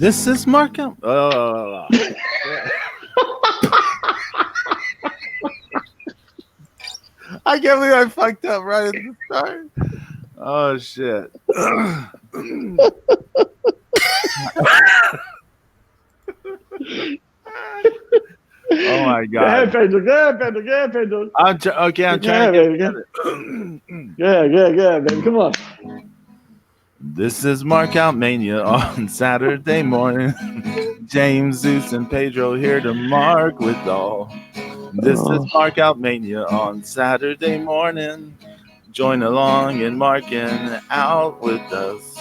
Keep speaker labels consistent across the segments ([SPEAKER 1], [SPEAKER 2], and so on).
[SPEAKER 1] This is Markham. I can't believe I fucked up right at the start. Oh shit. Oh my god.
[SPEAKER 2] Go ahead, Pedro.
[SPEAKER 1] I'm trying to get it.
[SPEAKER 2] Yeah, baby. Come on.
[SPEAKER 1] This is Markout Mania on Saturday morning. James, Zeus, and Pedro here to mark with all. This is Markout Mania on Saturday morning. Join along in marking out with us.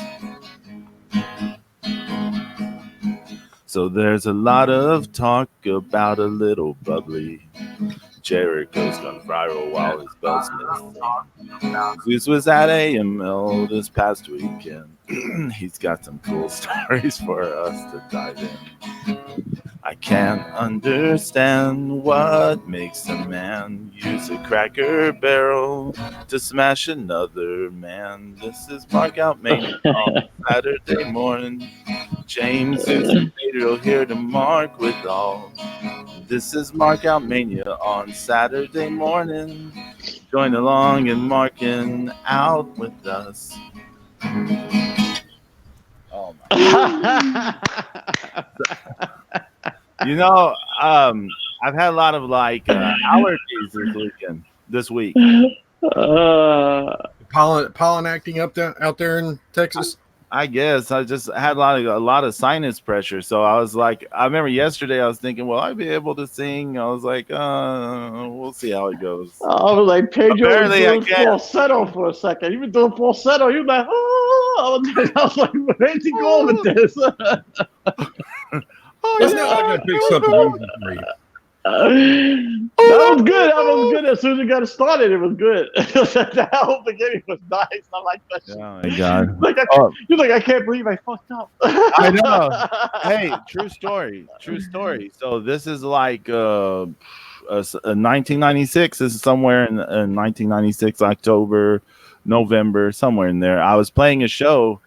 [SPEAKER 1] So there's a lot of talk about a little bubbly. Jericho's gone viral while his belt's missing. Zeus was at AML this past weekend. He's got some cool stories for us to dive in. I can't understand what makes a man use a cracker barrel to smash another man. This is Markout Mania on Saturday morning. James, Zeus, and Pedro here to mark with all. This is Markout Mania on Saturday morning. Join along in marking out with us. Oh my God. You know, I've had a lot of allergies this week.
[SPEAKER 3] Pollen acting out there in Texas.
[SPEAKER 1] I guess I just had a lot of sinus pressure. So I was like, I remember yesterday I was thinking, well, I'd be able to sing. I was like, we'll see how it goes.
[SPEAKER 2] I was like, Pedro was
[SPEAKER 1] Apparently
[SPEAKER 2] doing falsetto for a second. You were doing falsetto. You were like, oh. I was like, where's he going with this?
[SPEAKER 3] It's not like I picked something easy for you.
[SPEAKER 2] That was good. That was good. As soon as we got started, it was good. The whole beginning was nice. I like that shit.
[SPEAKER 1] Oh my God.
[SPEAKER 2] You're like, I can't believe I fucked up.
[SPEAKER 1] I know. Hey, true story. So this is like 1996. This is somewhere in 1996, October, November, somewhere in there. I was playing a show.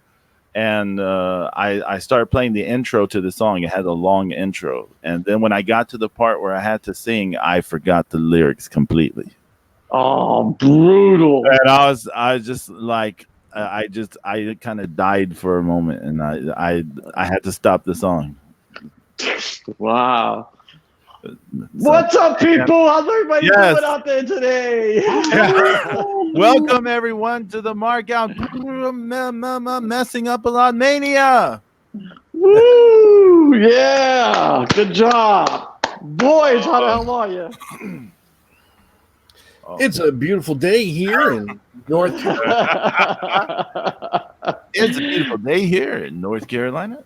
[SPEAKER 1] And I started playing the intro to the song. It had a long intro. And then when I got to the part where I had to sing, I forgot the lyrics completely.
[SPEAKER 2] Oh, brutal.
[SPEAKER 1] And I just like, I kind of died for a moment. And I had to stop the song.
[SPEAKER 2] Wow. What's up, people? How's everybody doing out there today?
[SPEAKER 1] Welcome, everyone, to the Markout Messing Up a Lot Mania.
[SPEAKER 2] Woo! Yeah. Good job. Boys, how the hell are you?
[SPEAKER 3] It's a beautiful day here in North Carolina.
[SPEAKER 1] It's a beautiful day here in North Carolina.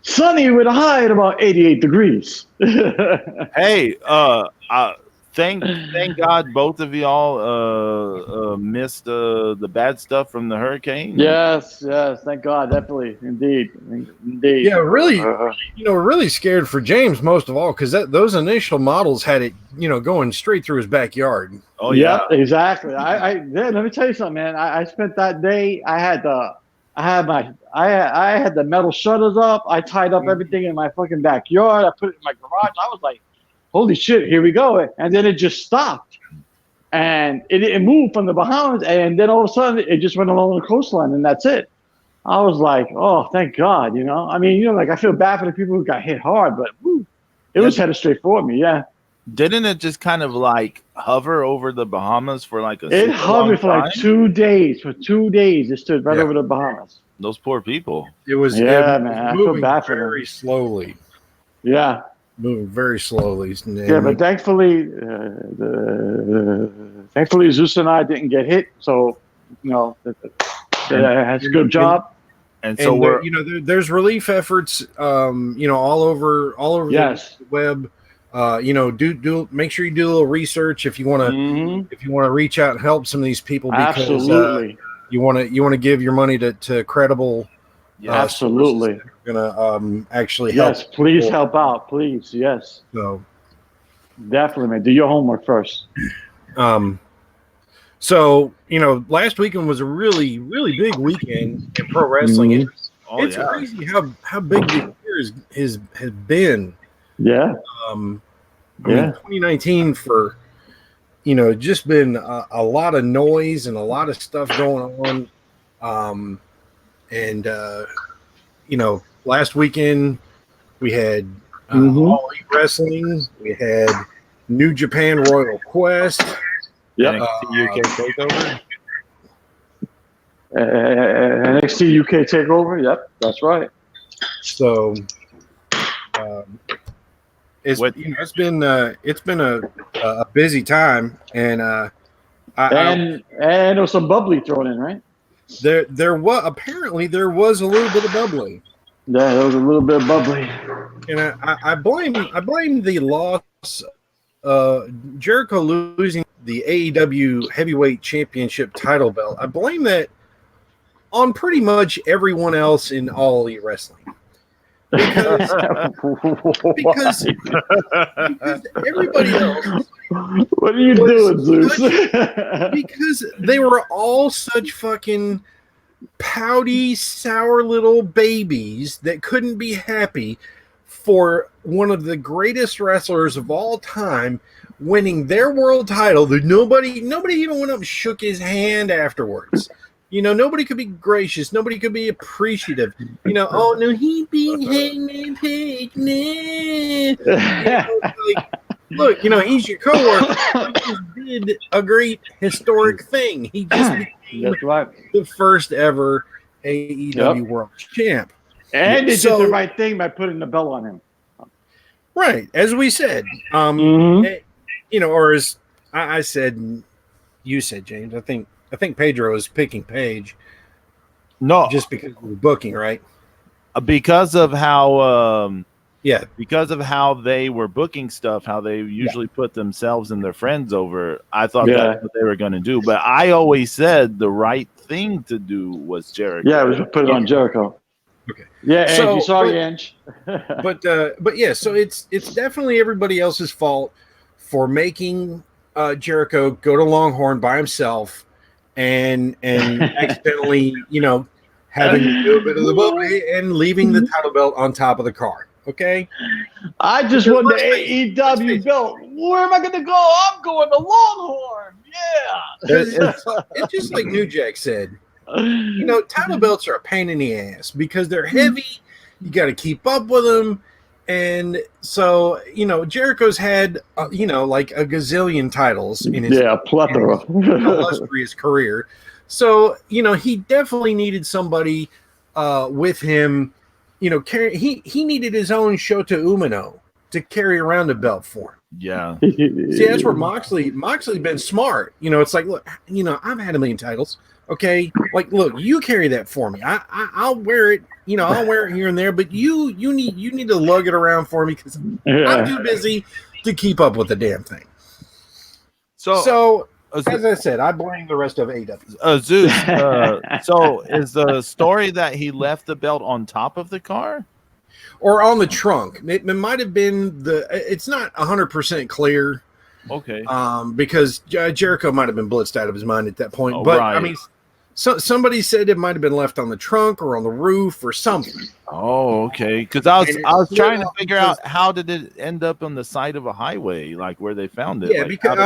[SPEAKER 2] Sunny with a high at about 88 degrees.
[SPEAKER 1] Hey, thank God both of y'all missed the bad stuff from the hurricane.
[SPEAKER 2] Yes, thank God, definitely, indeed.
[SPEAKER 3] Yeah, really, we're really scared for James most of all because those initial models had it, going straight through his backyard.
[SPEAKER 2] Oh yeah, exactly. Let me tell you something, man. I spent that day. I had the metal shutters up. I tied up everything in my fucking backyard. I put it in my garage. I was like, holy shit, here we go. And then it just stopped. And it moved from the Bahamas. And then all of a sudden, it just went along the coastline. And that's it. I was like, oh, thank God, I mean, like I feel bad for the people who got hit hard. But it was headed straight for me, yeah.
[SPEAKER 1] Didn't it just kind of like hover over the Bahamas for like
[SPEAKER 2] It hovered for like 2 days. For 2 days, it stood right over the Bahamas.
[SPEAKER 1] Those poor people.
[SPEAKER 3] It was
[SPEAKER 2] man. I feel bad for them.
[SPEAKER 3] Very slowly.
[SPEAKER 2] Yeah.
[SPEAKER 3] Moving very slowly.
[SPEAKER 2] Yeah, but thankfully, Zeus and I didn't get hit. So, that's a good job.
[SPEAKER 1] And so
[SPEAKER 3] there's relief efforts, all over the web. Do make sure you do a little research if you want to reach out and help some of these people because
[SPEAKER 2] absolutely
[SPEAKER 3] you want to give your money to credible
[SPEAKER 2] absolutely
[SPEAKER 3] gonna actually help.
[SPEAKER 2] Yes, please help out, please. Yes,
[SPEAKER 3] so
[SPEAKER 2] definitely, man. Do your homework first.
[SPEAKER 3] So last weekend was a really, really big weekend in pro wrestling. It's crazy how big the year has been.
[SPEAKER 2] Yeah.
[SPEAKER 3] I mean, 2019 for, just been a lot of noise and a lot of stuff going on. Last weekend we had All Elite Wrestling. We had New Japan Royal Quest.
[SPEAKER 1] Yeah. NXT UK Takeover.
[SPEAKER 2] NXT UK Takeover. Yep, that's right.
[SPEAKER 3] So, it's been a busy time, and
[SPEAKER 2] there was some bubbly thrown in, right?
[SPEAKER 3] There was a little bit of bubbly.
[SPEAKER 2] Yeah, there was a little bit of bubbly,
[SPEAKER 3] and I blame the loss, Jericho losing the AEW Heavyweight Championship title belt. I blame that on pretty much everyone else in All Elite Wrestling. Because everybody else.
[SPEAKER 2] What are you doing, Zeus?
[SPEAKER 3] Because they were all such fucking pouty, sour little babies that couldn't be happy for one of the greatest wrestlers of all time winning their world title. That nobody even went up and shook his hand afterwards. Nobody could be gracious. Nobody could be appreciative. Oh no, he beat Hangman Page. Look, he's your coworker. He just did a great historic thing. He just became the first ever AEW World Champ.
[SPEAKER 2] And they did the right thing by putting the belt on him.
[SPEAKER 3] Right, as we said. Or as I said, you said, James. I think Pedro is picking Page.
[SPEAKER 1] No,
[SPEAKER 3] just because of the booking, right?
[SPEAKER 1] Because of how, because of how they were booking stuff, how they usually put themselves and their friends over. I thought that's what they were going to do, but I always said the right thing to do was Jericho.
[SPEAKER 2] Yeah, we should put it on Jericho.
[SPEAKER 3] Okay.
[SPEAKER 2] Yeah, Angie. Sorry, Ange.
[SPEAKER 3] but yeah, so it's definitely everybody else's fault for making Jericho go to Longhorn by himself. And accidentally, having a little bit of the bubbly and leaving the title belt on top of the car. Okay,
[SPEAKER 2] I just won the AEW belt. Where am I going to go? I'm going to Longhorn. Yeah,
[SPEAKER 3] it's just like New Jack said. Title belts are a pain in the ass because they're heavy. You got to keep up with them. And so, Jericho's had, like a gazillion titles in his
[SPEAKER 2] plethora
[SPEAKER 3] illustrious career. So, he definitely needed somebody with him. He needed his own Shota Umino to carry around the belt for him.
[SPEAKER 1] Yeah.
[SPEAKER 3] See, that's where Moxley been smart. It's like, look, I've had a million titles. Okay, like, look, you carry that for me. I'll wear it. I'll wear it here and there, but you need to lug it around for me because I'm too busy to keep up with the damn thing. So as I said, I blame the rest of AEW.
[SPEAKER 1] Zeus. So is the story that he left the belt on top of the car,
[SPEAKER 3] or on the trunk? It might have been it's not 100% clear.
[SPEAKER 1] Okay.
[SPEAKER 3] Because Jericho might have been blitzed out of his mind at that point. But right. I mean, somebody said it might have been left on the trunk or on the roof or something.
[SPEAKER 1] Oh, okay. Because I was trying to figure out how did it end up on the side of a highway, like where they found it.
[SPEAKER 3] Yeah, like, because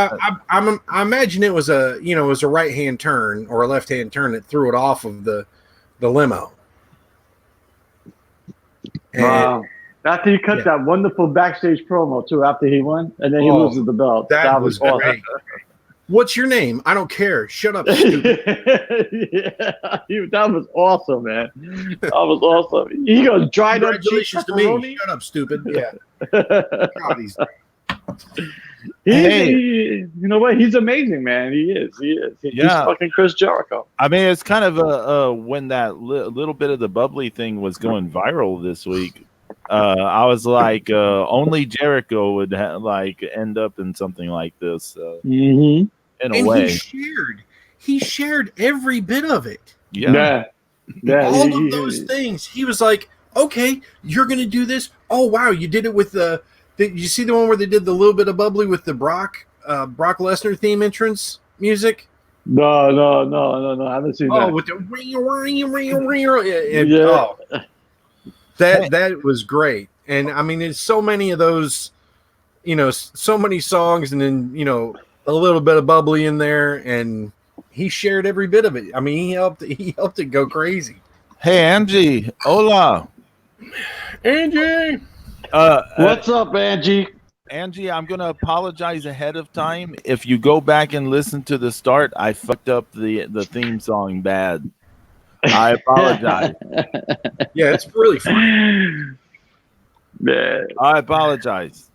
[SPEAKER 3] I imagine it was a right hand turn or a left hand turn that threw it off of the limo.
[SPEAKER 2] Wow. After he cut that wonderful backstage promo too, after he won, and then he loses the belt. That was awesome.
[SPEAKER 3] What's your name? I don't care. Shut up, stupid.
[SPEAKER 2] That was awesome, man. That was awesome. He goes, dried up cheese
[SPEAKER 3] to me. Shut up, stupid. Yeah. God,
[SPEAKER 2] you know what? He's amazing, man. He is. He's fucking Chris Jericho.
[SPEAKER 1] I mean, it's kind of when that little bit of the bubbly thing was going viral this week. I was like, only Jericho would end up in something like this. In a way,
[SPEAKER 3] he shared every bit of it.
[SPEAKER 2] Yeah.
[SPEAKER 3] All of those things. He was like, "Okay, you're going to do this. Oh wow, you did it with the. Did you see the one where they did the little bit of bubbly with the Brock Lesnar theme entrance music?
[SPEAKER 2] No. I haven't seen that.
[SPEAKER 3] Oh, with the ring. That was great. And I mean, there's so many of those, so many songs, and then a little bit of Bubbly in there, and he shared every bit of it. I mean, he helped it go crazy.
[SPEAKER 1] Hey, Angie, hola.
[SPEAKER 3] Angie,
[SPEAKER 2] What's up, Angie?
[SPEAKER 1] Angie, I'm gonna apologize ahead of time. If you go back and listen to the start, I fucked up the theme song bad. I apologize.
[SPEAKER 3] Yeah, it's really fun.
[SPEAKER 2] Yeah.
[SPEAKER 1] I apologize.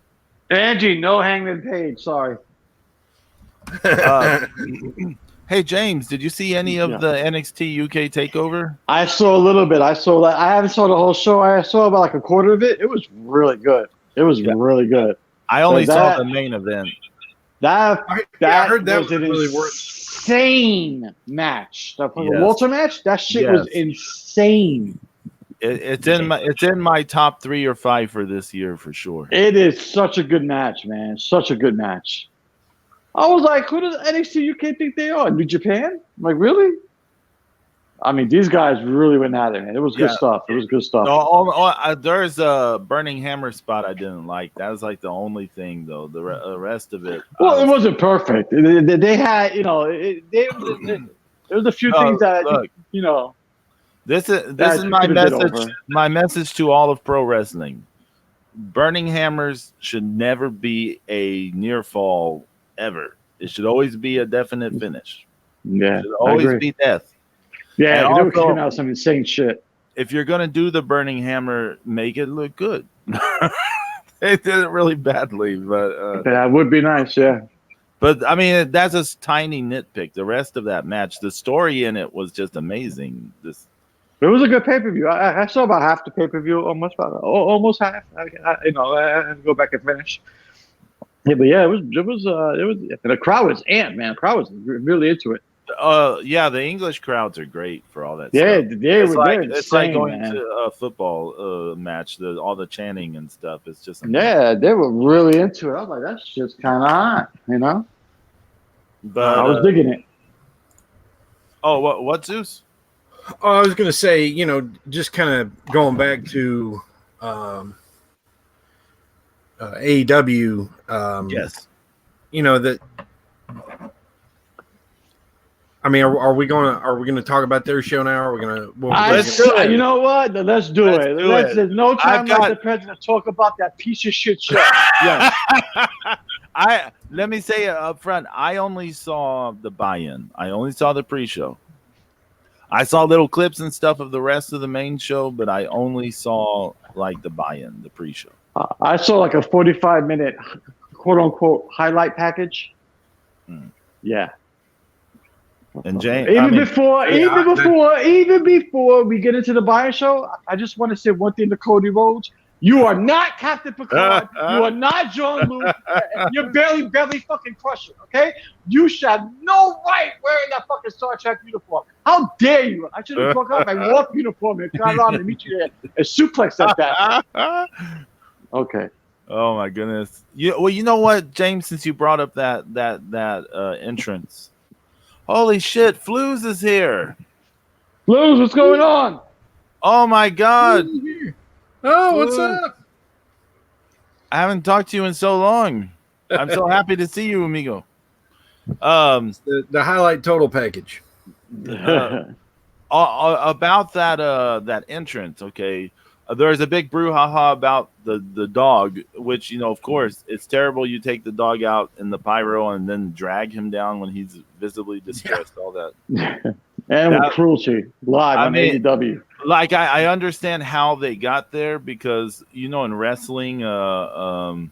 [SPEAKER 2] Angie, no Hangman Page. Sorry.
[SPEAKER 1] Hey, James, did you see any of the NXT UK takeover?
[SPEAKER 2] I saw a little bit. I haven't saw the whole show. I saw about like a quarter of it. It was really good. Really good.
[SPEAKER 1] I only saw the main event.
[SPEAKER 2] I heard that
[SPEAKER 3] was really
[SPEAKER 2] insane match. The Walter match. That shit was insane.
[SPEAKER 1] It's in my top 3 or 5 for this year for sure.
[SPEAKER 2] It is such a good match, man. Such a good match. I was like, who does NXT UK think they are? New Japan? I'm like, really? I mean, these guys really went at it, man. It was good stuff. It was good stuff.
[SPEAKER 1] There's a Burning Hammer spot I didn't like. That was like the only thing, though. The rest of it.
[SPEAKER 2] Well, it wasn't perfect. They had, there was a few things that,
[SPEAKER 1] look, This is my message. My message to all of pro wrestling: Burning Hammers should never be a near fall ever. It should always be a definite finish.
[SPEAKER 2] Yeah,
[SPEAKER 1] it should always be death.
[SPEAKER 2] Yeah, they were kicking out some insane shit.
[SPEAKER 1] If you're gonna do the Burning Hammer, make it look good. They did it really badly, but
[SPEAKER 2] that would be nice. Yeah.
[SPEAKER 1] But I mean, that's a tiny nitpick. The rest of that match, the story in it was just amazing.
[SPEAKER 2] It was a good pay-per-view. I saw about half the pay-per-view, almost half. I had to go back and finish. Yeah, but yeah, it was. The crowd was amped, man. The crowd was really into it.
[SPEAKER 1] The English crowds are great for all that.
[SPEAKER 2] Yeah,
[SPEAKER 1] stuff. It's like going to a football match. All the chanting and stuff. It's just amazing.
[SPEAKER 2] Yeah, they were really into it. I was like, that's just kind of hot, But I was digging it.
[SPEAKER 1] Oh, what Zeus?
[SPEAKER 3] Oh, I was going to say, just kind of going back to AEW.
[SPEAKER 1] Yes.
[SPEAKER 3] That. I mean, are we going to talk about their show now? Are we going to?
[SPEAKER 2] Let's do it. You know what? Let's do it. There's no time like the president to talk about that piece of shit show. Yeah.
[SPEAKER 1] Let me say it up front. I only saw the buy-in. I only saw the pre-show. I saw little clips and stuff of the rest of the main show, but I only saw like the buy-in, the pre-show.
[SPEAKER 2] I saw like a 45-minute quote-unquote highlight package. Yeah.
[SPEAKER 1] And James,
[SPEAKER 2] even before we get into the buy-in show, I just want to say one thing to Cody Rhodes. You are not Captain Picard. You are not John Luke. You're barely fucking crushing, okay? You should have no right wearing that fucking Star Trek uniform. How dare you? I should have broke out my warp uniform and got around to meet you there and suplex like that. Okay.
[SPEAKER 1] Oh my goodness. Well, you know what, James? Since you brought up that entrance, holy shit, Flues is here.
[SPEAKER 2] Flues, what's going on?
[SPEAKER 1] Oh my god.
[SPEAKER 3] Oh, what's up?
[SPEAKER 1] I haven't talked to you in so long. I'm so happy to see you, amigo.
[SPEAKER 3] The highlight total package.
[SPEAKER 1] About that entrance, okay. There's a big brouhaha about the dog, which, of course, it's terrible. You take the dog out in the pyro and then drag him down when he's visibly distressed, all that.
[SPEAKER 2] And with cruelty live on AEW.
[SPEAKER 1] Like, I understand how they got there because, in wrestling, they're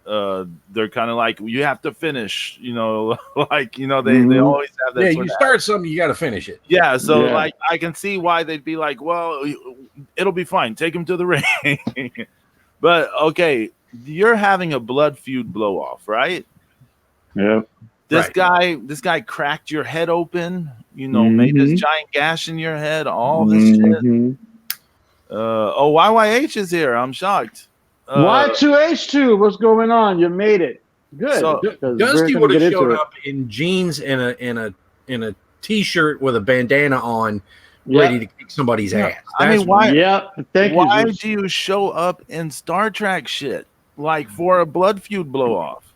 [SPEAKER 1] kind of like, you have to finish, they always have that.
[SPEAKER 3] Yeah, you start something, you got to finish it.
[SPEAKER 1] Yeah, so like I can see why they'd be like, well, it'll be fine. Take him to the ring. But okay, you're having a blood feud blow off, right?
[SPEAKER 2] Yeah.
[SPEAKER 1] This guy cracked your head open, made this giant gash in your head, all this shit. YYH is here. I'm shocked.
[SPEAKER 2] Y2H2, what's going on? You made it. Good.
[SPEAKER 3] So Dusty would have showed up in jeans and a t-shirt with a bandana on ready to kick somebody's ass.
[SPEAKER 1] I mean, why?
[SPEAKER 2] Yep. Thank
[SPEAKER 1] Why
[SPEAKER 2] you. Zeus.
[SPEAKER 1] do you show up in Star Trek shit like for a blood feud blow off?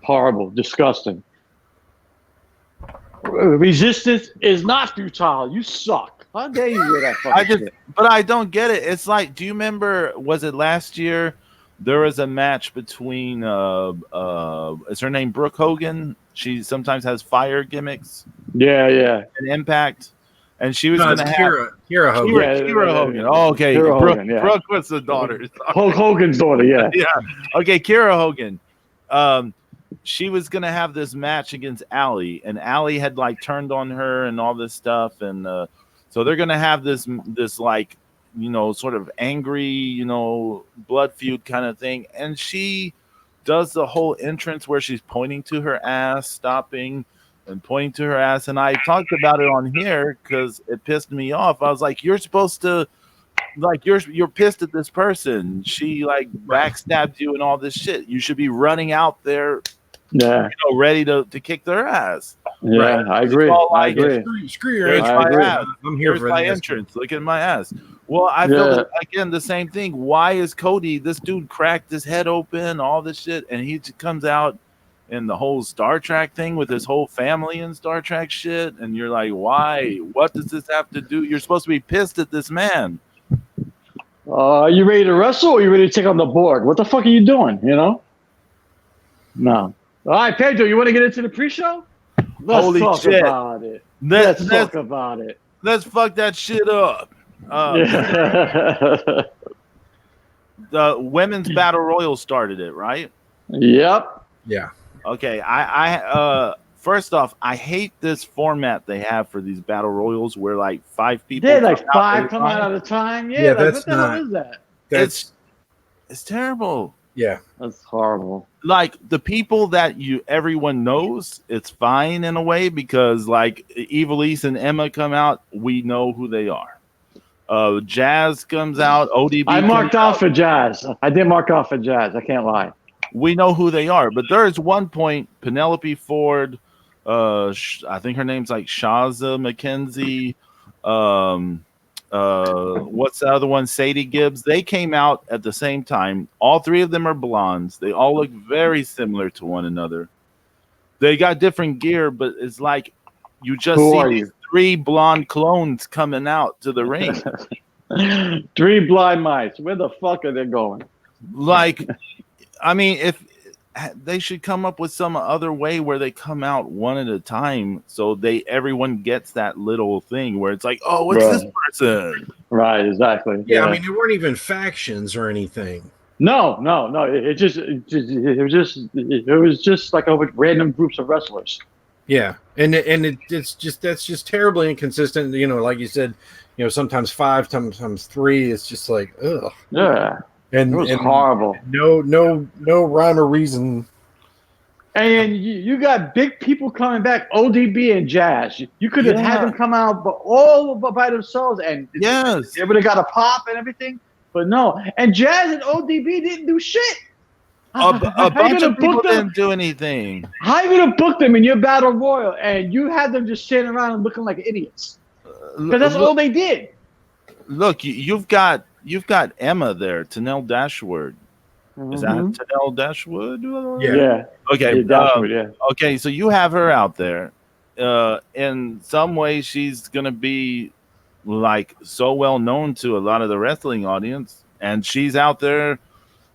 [SPEAKER 2] Horrible, disgusting. Resistance is not futile. You suck. How dare you wear that fucking shit?
[SPEAKER 1] But I don't get it. It's like, do you remember? Was it last year? There was a match between is her name Brooke Hogan? She sometimes has fire gimmicks.
[SPEAKER 2] Yeah.
[SPEAKER 1] An Impact, and she was going to have
[SPEAKER 3] Kira Hogan.
[SPEAKER 1] Kira Hogan. Oh, okay,
[SPEAKER 2] Kira
[SPEAKER 1] Brooke,
[SPEAKER 2] Hogan, yeah.
[SPEAKER 1] Brooke was the daughter.
[SPEAKER 2] Hulk Hogan's daughter, yeah.
[SPEAKER 1] Yeah. Okay, Kira Hogan. She was gonna have this match against Allie, and Allie had like turned on her and all this stuff, and so they're gonna have this like, you know, sort of angry, you know, blood feud kind of thing, and she does the whole entrance where she's pointing to her ass, stopping and pointing to her ass, and I talked about it on here because it pissed me off. I was like, you're supposed to. Like you're pissed at this person. She like backstabbed you and all this shit. You should be running out there,
[SPEAKER 2] Yeah,
[SPEAKER 1] you know, ready to kick their ass.
[SPEAKER 2] yeah,
[SPEAKER 1] Right.
[SPEAKER 2] I agree.
[SPEAKER 1] all
[SPEAKER 2] I
[SPEAKER 1] like,
[SPEAKER 2] agree.
[SPEAKER 3] Screw your
[SPEAKER 1] Here's
[SPEAKER 3] ass.
[SPEAKER 2] I
[SPEAKER 1] my
[SPEAKER 2] agree.
[SPEAKER 1] ass.
[SPEAKER 3] I'm here
[SPEAKER 1] Here's
[SPEAKER 3] for
[SPEAKER 1] my
[SPEAKER 3] this.
[SPEAKER 1] entrance. Look at my ass. Well, I feel again the same thing. Why is Cody? This dude cracked his head open, all this shit, and he comes out in the whole Star Trek thing with his whole family and Star Trek shit, and you're like, why? What does this have to do? You're supposed to be pissed at this man.
[SPEAKER 2] Are you ready to wrestle or are you ready to take on the board? What the fuck are you doing? You know? No. All right, Pedro, you want to get into the pre-show? Let's
[SPEAKER 1] Holy
[SPEAKER 2] talk
[SPEAKER 1] shit.
[SPEAKER 2] about it.
[SPEAKER 1] Let's
[SPEAKER 2] Talk about it.
[SPEAKER 1] let's fuck that shit up.
[SPEAKER 2] Yeah.
[SPEAKER 1] The women's battle royal started it, right?
[SPEAKER 2] Yep.
[SPEAKER 3] Yeah.
[SPEAKER 1] Okay, I first off, I hate this format they have for these battle royals where like 5 people.
[SPEAKER 2] Yeah, like
[SPEAKER 1] come out
[SPEAKER 2] 5
[SPEAKER 1] at a
[SPEAKER 2] come out
[SPEAKER 1] time.
[SPEAKER 2] at a time.
[SPEAKER 3] Yeah,
[SPEAKER 2] Yeah, like,
[SPEAKER 3] that's
[SPEAKER 2] what the hell
[SPEAKER 3] not-
[SPEAKER 2] is that?
[SPEAKER 3] That's
[SPEAKER 1] It's terrible.
[SPEAKER 3] yeah.
[SPEAKER 2] That's horrible.
[SPEAKER 1] Like the people that everyone knows, it's fine in a way because like Evilise and Emma come out, we know who they are. Jazz comes out, ODB.
[SPEAKER 2] I marked
[SPEAKER 1] comes
[SPEAKER 2] off for Jazz. I did mark off for Jazz. I can't lie.
[SPEAKER 1] We know who they are, but there is one point Penelope Ford, I think her name's like Shaza McKenzie, what's the other one, Sadie Gibbs, they came out at the same time. All 3 of them are blondes. They all look very similar to one another. They got different gear, but it's like you just
[SPEAKER 2] Who
[SPEAKER 1] see
[SPEAKER 2] are
[SPEAKER 1] these
[SPEAKER 2] you?
[SPEAKER 1] 3 blonde clones coming out to the ring.
[SPEAKER 2] 3 blind mice. Where the fuck are they going?
[SPEAKER 1] Like, I mean, if they should come up with some other way where they come out one at a time, so everyone gets that little thing where it's like, oh, what's this person?
[SPEAKER 2] Right, exactly.
[SPEAKER 3] Yeah, I mean, there weren't even factions or anything.
[SPEAKER 2] No. It was just like over random groups of wrestlers.
[SPEAKER 3] Yeah, and that's just terribly inconsistent. You know, like you said, you know, sometimes 5, sometimes 3. It's just like, ugh.
[SPEAKER 2] Yeah,
[SPEAKER 3] And
[SPEAKER 2] it was
[SPEAKER 3] and
[SPEAKER 2] horrible.
[SPEAKER 3] No rhyme or reason.
[SPEAKER 2] And you got big people coming back, ODB and Jazz. You could have had them come out all by themselves, and
[SPEAKER 1] Yes,
[SPEAKER 2] they would have got a pop and everything. But no, and Jazz and ODB didn't do shit.
[SPEAKER 1] a bunch of people
[SPEAKER 2] them?
[SPEAKER 1] didn't do anything.
[SPEAKER 2] How you gonna book them in your battle royal and you had them just standing around and looking like idiots? Because that's all they did.
[SPEAKER 1] Look, you've got Emma there, Tanel Dashwood. Is that Tanel Dashwood?
[SPEAKER 2] Yeah.
[SPEAKER 1] Okay.
[SPEAKER 2] Yeah, Dashwood, yeah.
[SPEAKER 1] Okay, so you have her out there. In some way, she's gonna be like so well known to a lot of the wrestling audience, and she's out there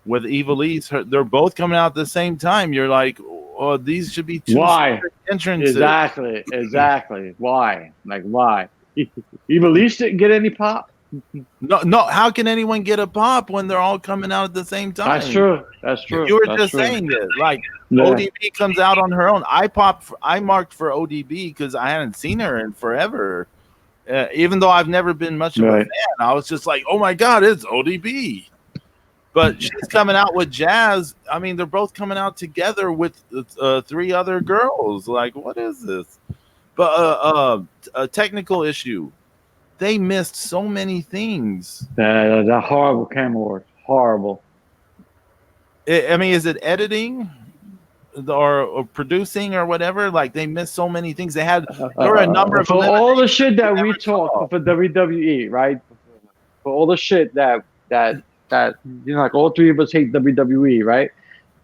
[SPEAKER 1] with Evilise. They're both coming out at the same time. You're like, oh, these should be 2
[SPEAKER 2] Why?
[SPEAKER 1] separate entrances.
[SPEAKER 2] Exactly. Why? Like, why? Evilise didn't get any pop.
[SPEAKER 1] No. How can anyone get a pop when they're all coming out at the same time?
[SPEAKER 2] That's true.
[SPEAKER 1] You were just saying it. Like ODB comes out on her own. I marked for ODB because I hadn't seen her in forever. Even though I've never been much of a fan, I was just like, oh my god, it's ODB. But she's coming out with Jazz. I mean, they're both coming out together with 3 other girls. Like, what is this? But a technical issue. They missed so many things.
[SPEAKER 2] That horrible camera work. Horrible.
[SPEAKER 1] I mean, is it editing? or producing or whatever. Like they missed so many things. There were a number of
[SPEAKER 2] for all the shit that we
[SPEAKER 1] never
[SPEAKER 2] talk
[SPEAKER 1] saw.
[SPEAKER 2] for WWE, right? For all the shit that like all three of us hate WWE, right?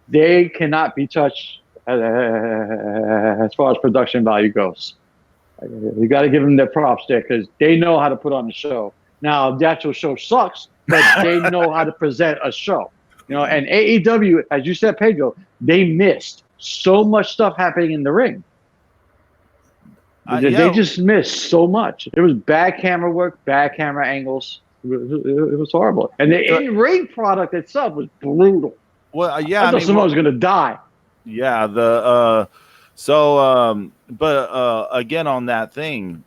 [SPEAKER 2] They cannot be touched as far as production value goes. You got to give them their props there because they know how to put on the show. Now the actual show sucks, but they know how to present a show. And AEW, as you said, Pedro, they missed so much stuff happening in the ring. They just missed so much. It was bad camera work, bad camera angles. It was horrible. And the in-ring product itself was brutal.
[SPEAKER 1] Well,
[SPEAKER 2] I thought someone was going to die.
[SPEAKER 1] Yeah, but again on that thing,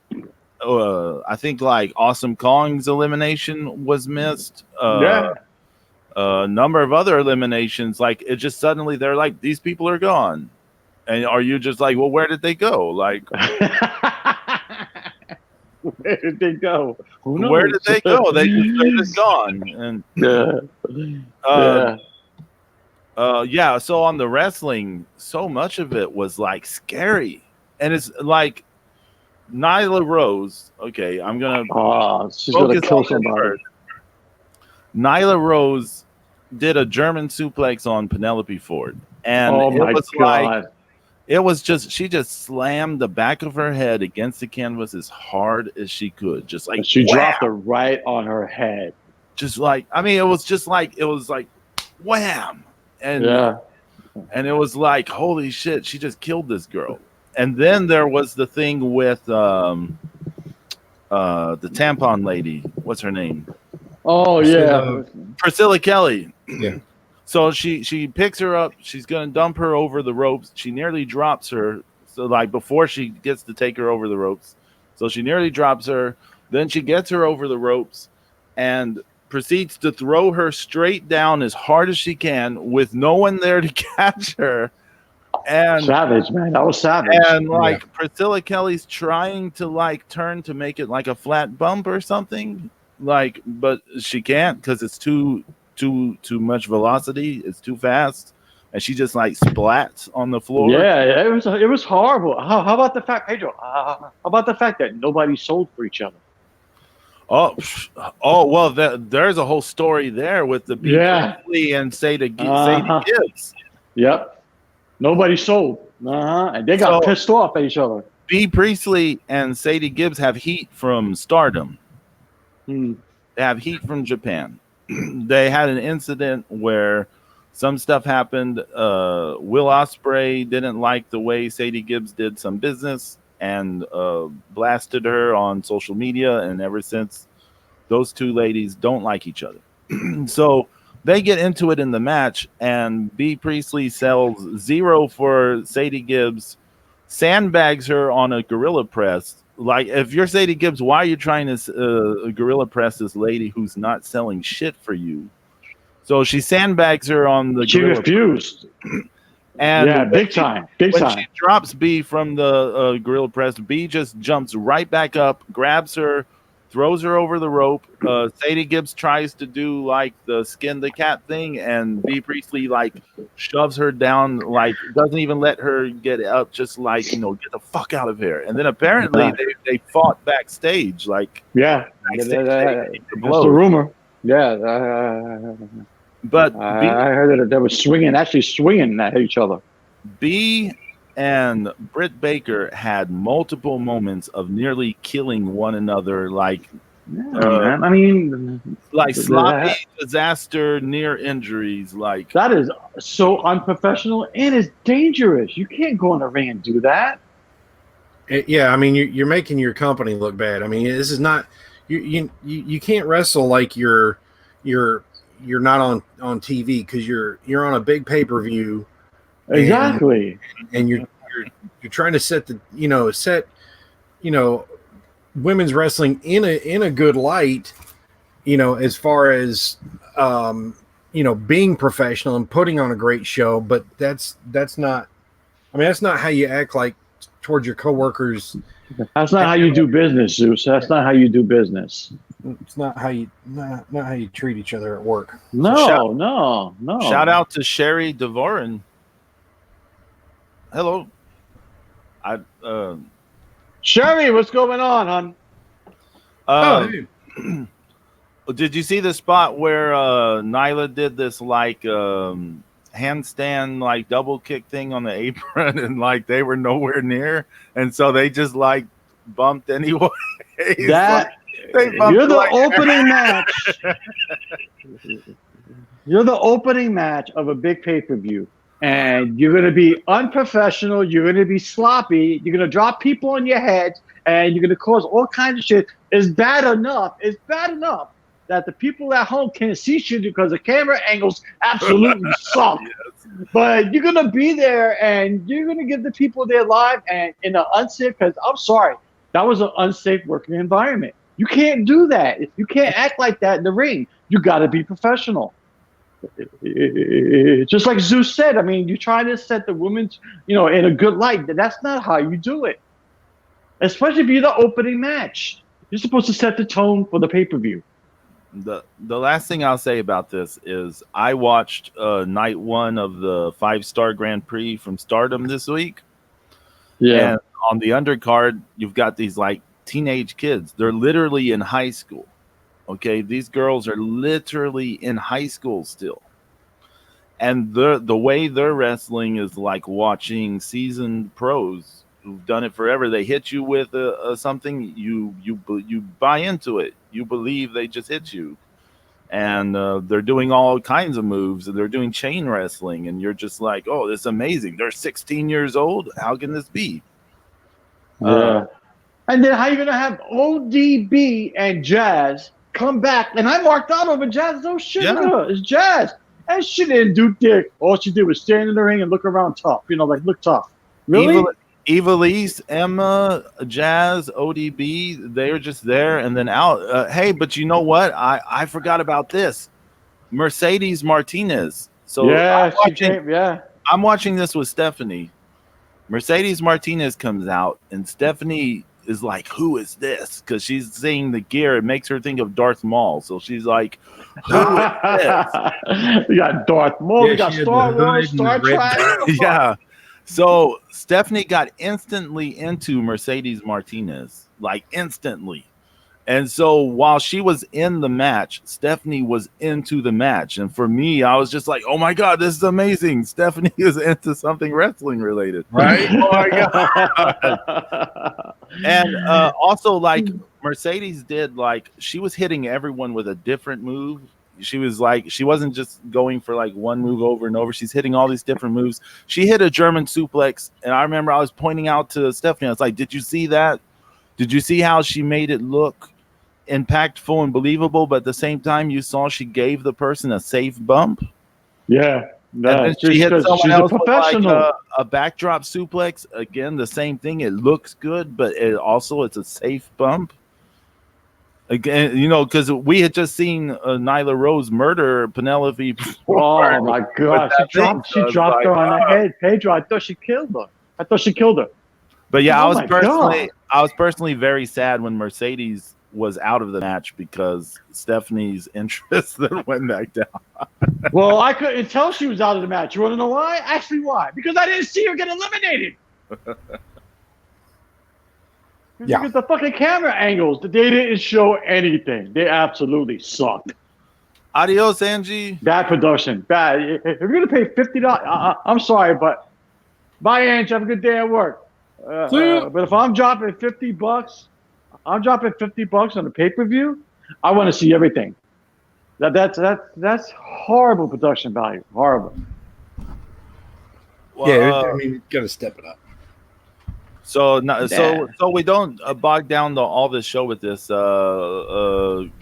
[SPEAKER 1] I think like Awesome Kong's elimination was missed. A number of other eliminations, like it just suddenly they're like, these people are gone. And are you just like, well, where did they go? Like,
[SPEAKER 2] where did they go? Who knows?
[SPEAKER 1] Where did they go? They're just gone. And so on the wrestling, so much of it was like scary. And it's like Nyla Rose. Okay, I'm gonna
[SPEAKER 2] she's gonna kill somebody.
[SPEAKER 1] Nyla Rose did a German suplex on Penelope Ford. And it was just she just slammed the back of her head against the canvas as hard as she could. Just like
[SPEAKER 2] she dropped her right on her head.
[SPEAKER 1] Just like it was like wham. And it was like, holy shit, she just killed this girl. And then there was the thing with the tampon lady. What's her name?
[SPEAKER 2] Oh yeah.
[SPEAKER 1] Priscilla Kelly.
[SPEAKER 3] Yeah.
[SPEAKER 1] So she picks her up. She's gonna dump her over the ropes. She nearly drops her. So like before she gets to take her over the ropes. So she nearly drops her. Then she gets her over the ropes and proceeds to throw her straight down as hard as she can with no one there to catch her. And
[SPEAKER 2] savage, man. That was savage.
[SPEAKER 1] And like Priscilla Kelly's trying to like turn to make it like a flat bump or something. Like, but she can't because it's too much velocity. It's too fast, and she just like splats on the floor.
[SPEAKER 2] Yeah, it was horrible. How about the fact, Pedro? How about the fact that nobody sold for each other?
[SPEAKER 1] Oh well, there's a whole story there with the Bubbly and Sadie Gibbs.
[SPEAKER 2] Yep, nobody sold. And they got pissed off at each other.
[SPEAKER 1] B. Priestley and Sadie Gibbs have heat from Stardom. They have heat from Japan. They had an incident where some stuff happened. Will Ospreay didn't like the way Sadie Gibbs did some business and blasted her on social media. And ever since, those two ladies don't like each other. So they get into it in the match, and B. Priestley sells 0 for Sadie Gibbs, sandbags her on a gorilla press. Like, if you're Sadie Gibbs, why are you trying to gorilla press this lady who's not selling shit for you? So she sandbags her on the.
[SPEAKER 2] She refused.
[SPEAKER 1] And
[SPEAKER 2] big time. When
[SPEAKER 1] she drops B from the gorilla press, B just jumps right back up, grabs her, throws her over the rope. Sadie Gibbs tries to do like the skin the cat thing, and B. Priestley like shoves her down, like doesn't even let her get up, just like, get the fuck out of here. And then apparently they fought backstage, like
[SPEAKER 2] that's the rumor.
[SPEAKER 1] But
[SPEAKER 2] I heard that they were swinging at each other.
[SPEAKER 1] B and Britt Baker had multiple moments of nearly killing one another, like
[SPEAKER 2] man. I mean,
[SPEAKER 1] like sloppy disaster, near injuries. Like,
[SPEAKER 2] that is so unprofessional and it's dangerous. You can't go in the ring and do that.
[SPEAKER 3] Yeah, I mean, you're making your company look bad. I mean, this is not you can't wrestle like you're not on TV because you're on a big pay-per-view.
[SPEAKER 2] Exactly.
[SPEAKER 3] And you're trying to set women's wrestling in a good light, as far as being professional and putting on a great show, but that's not how you act like towards your coworkers.
[SPEAKER 2] That's not how you do business, Zeus. That's not how you do business.
[SPEAKER 3] It's not how you treat each other at work.
[SPEAKER 2] No.
[SPEAKER 1] Shout out to Sherry Devoren. Hello. I
[SPEAKER 2] Sherry, what's going on, hon?
[SPEAKER 3] Oh,
[SPEAKER 1] um
[SPEAKER 3] hey.
[SPEAKER 1] did you see the spot where Nyla did this like handstand like double kick thing on the apron and like they were nowhere near and so they just like bumped anyway. Like,
[SPEAKER 2] That
[SPEAKER 1] they bumped
[SPEAKER 2] you're the
[SPEAKER 1] like
[SPEAKER 2] opening match. You're the opening match of a big pay-per-view. And you're going to be unprofessional. You're going to be sloppy. You're going to drop people on your head, and you're going to cause all kinds of shit. It's bad enough. It's bad enough that the people at home can't see shit because the camera angles absolutely suck.
[SPEAKER 1] yes.
[SPEAKER 2] But you're going to be there, and you're going to give the people their life and in an unsafe. Because I'm sorry, that was an unsafe working environment. You can't do that. You can't act like that in the ring. You got to be professional. Just like Zeus said, I mean, you try to set the women's, in a good light. That's not how you do it. Especially if you're the opening match. You're supposed to set the tone for the pay-per-view.
[SPEAKER 1] The last thing I'll say about this is I watched night 1 of the 5-star Grand Prix from Stardom this week.
[SPEAKER 2] Yeah.
[SPEAKER 1] And on the undercard, you've got these like teenage kids. They're literally in high school. Okay, these girls are literally in high school still. And the way they're wrestling is like watching seasoned pros who've done it forever. They hit you with something, you buy into it. You believe they just hit you. And they're doing all kinds of moves. And they're doing chain wrestling. And you're just like, oh, this is amazing. They're 16 years old. How can this be?
[SPEAKER 2] Yeah. And then how you going to have ODB and Jazz come back? And I marked out over Jazz. No shit with her. It's Jazz. And she didn't do dick. All she did was stand in the ring and look around tough. Look tough. Really?
[SPEAKER 1] Evilise, Emma, Jazz, ODB, they're just there and then out. Hey, but you know what? I forgot about this. Mercedes Martinez. So
[SPEAKER 2] yeah,
[SPEAKER 1] I'm watching this with Stephanie. Mercedes Martinez comes out and Stephanie is like, who is this? Because she's seeing the gear. It makes her think of Darth Maul. So she's like, who is this?
[SPEAKER 2] We got Darth Maul. We got Star Wars, Star Trek.
[SPEAKER 1] Yeah. So Stephanie got instantly into Mercedes Martinez, like instantly. And so while she was in the match, Stephanie was into the match. And for me, I was just like, oh my God, this is amazing. Stephanie is into something wrestling related.
[SPEAKER 3] Right?
[SPEAKER 1] Oh my God. And also like Mercedes did, like she was hitting everyone with a different move. She was like, she wasn't just going for like one move over and over. She's hitting all these different moves. She hit a German suplex. And I remember I was pointing out to Stephanie, I was like, did you see that? Did you see how she made it look impactful and believable, but at the same time you saw she gave the person a safe bump?
[SPEAKER 2] Yeah.
[SPEAKER 1] And then she hit someone else
[SPEAKER 2] a professional.
[SPEAKER 1] with like a backdrop suplex. Again, the same thing. It looks good, but it's a safe bump. Again, because we had just seen Nyla Rose murder Penelope before.
[SPEAKER 2] Oh my God! She dropped her on the head, Pedro. I thought she killed her.
[SPEAKER 1] But yeah, I was personally very sad when Mercedes was out of the match because Stephanie's interest then went back down.
[SPEAKER 2] Well, I couldn't tell she was out of the match. You want to know why? Actually, why? Because I didn't see her get eliminated.
[SPEAKER 3] Yeah.
[SPEAKER 2] Look at the fucking camera angles. They didn't show anything. They absolutely sucked.
[SPEAKER 1] Adios, Angie.
[SPEAKER 2] Bad production. Bad. If you're gonna pay $50, I'm sorry, but bye, Angie. Have a good day at work. But if I'm dropping $50, I'm dropping $50 on a pay-per-view. I want to see everything. That's horrible production value. Horrible.
[SPEAKER 1] Well,
[SPEAKER 3] yeah, I mean, you gotta step it up.
[SPEAKER 1] So we don't bog down all this show with this.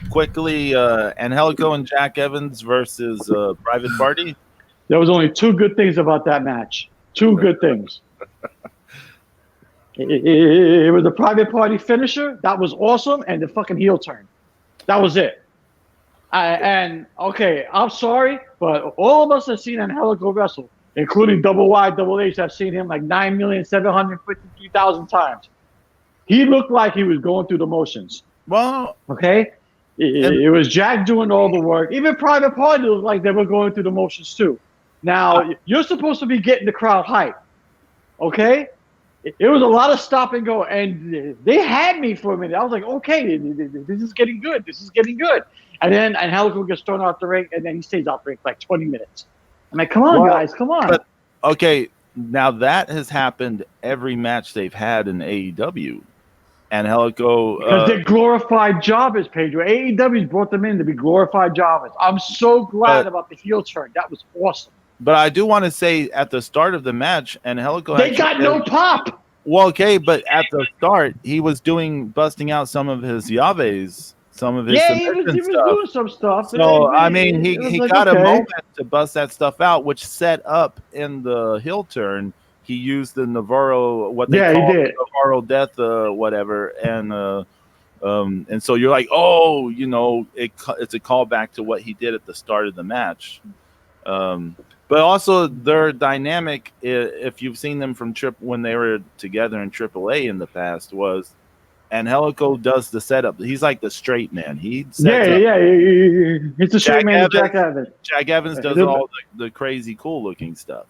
[SPEAKER 1] Quickly, Angelico and Jack Evans versus Private Party.
[SPEAKER 2] There was only two good things about that match. Two good things. It was a Private Party finisher. That was awesome. And the fucking heel turn. That was it. Okay, I'm sorry, but all of us have seen Angelico wrestle, including Double Y, Double H. I've seen him like 9,753,000 times. He looked like he was going through the motions.
[SPEAKER 1] Well,
[SPEAKER 2] okay. It was Jack doing all the work. Even Private Party looked like they were going through the motions too. Now, you're supposed to be getting the crowd hype. Okay, it was a lot of stop and go, and they had me for a minute. I was like, okay, this is getting good. This is getting good. And then Angelico gets thrown out the ring, and then he stays out the ring for like 20 minutes. I'm like, come on, guys, come on.
[SPEAKER 1] But, okay, now that has happened every match they've had in AEW. Angelico.
[SPEAKER 2] Because they're glorified jobbers, Pedro. AEW's brought them in to be glorified jobbers. I'm so glad about the heel turn. That was awesome.
[SPEAKER 1] But I do want to say at the start of the match, Angelico.
[SPEAKER 2] They got no pop.
[SPEAKER 1] Well, okay, but at the start, he was busting out some of his llaves, some of his
[SPEAKER 2] he was doing some stuff.
[SPEAKER 1] So, I mean, he got a moment to bust that stuff out, which set up in the heel turn. He used the Navarro, what they call the Navarro death, whatever, and so you're like, oh, you know, it's a callback to what he did at the start of the match. But also their dynamic, if you've seen them from when they were together in AAA in the past, was Angelico does the setup. He's like the straight man. He's
[SPEAKER 2] the straight man. Jack Evans.
[SPEAKER 1] Jack Evans does all the crazy cool looking stuff.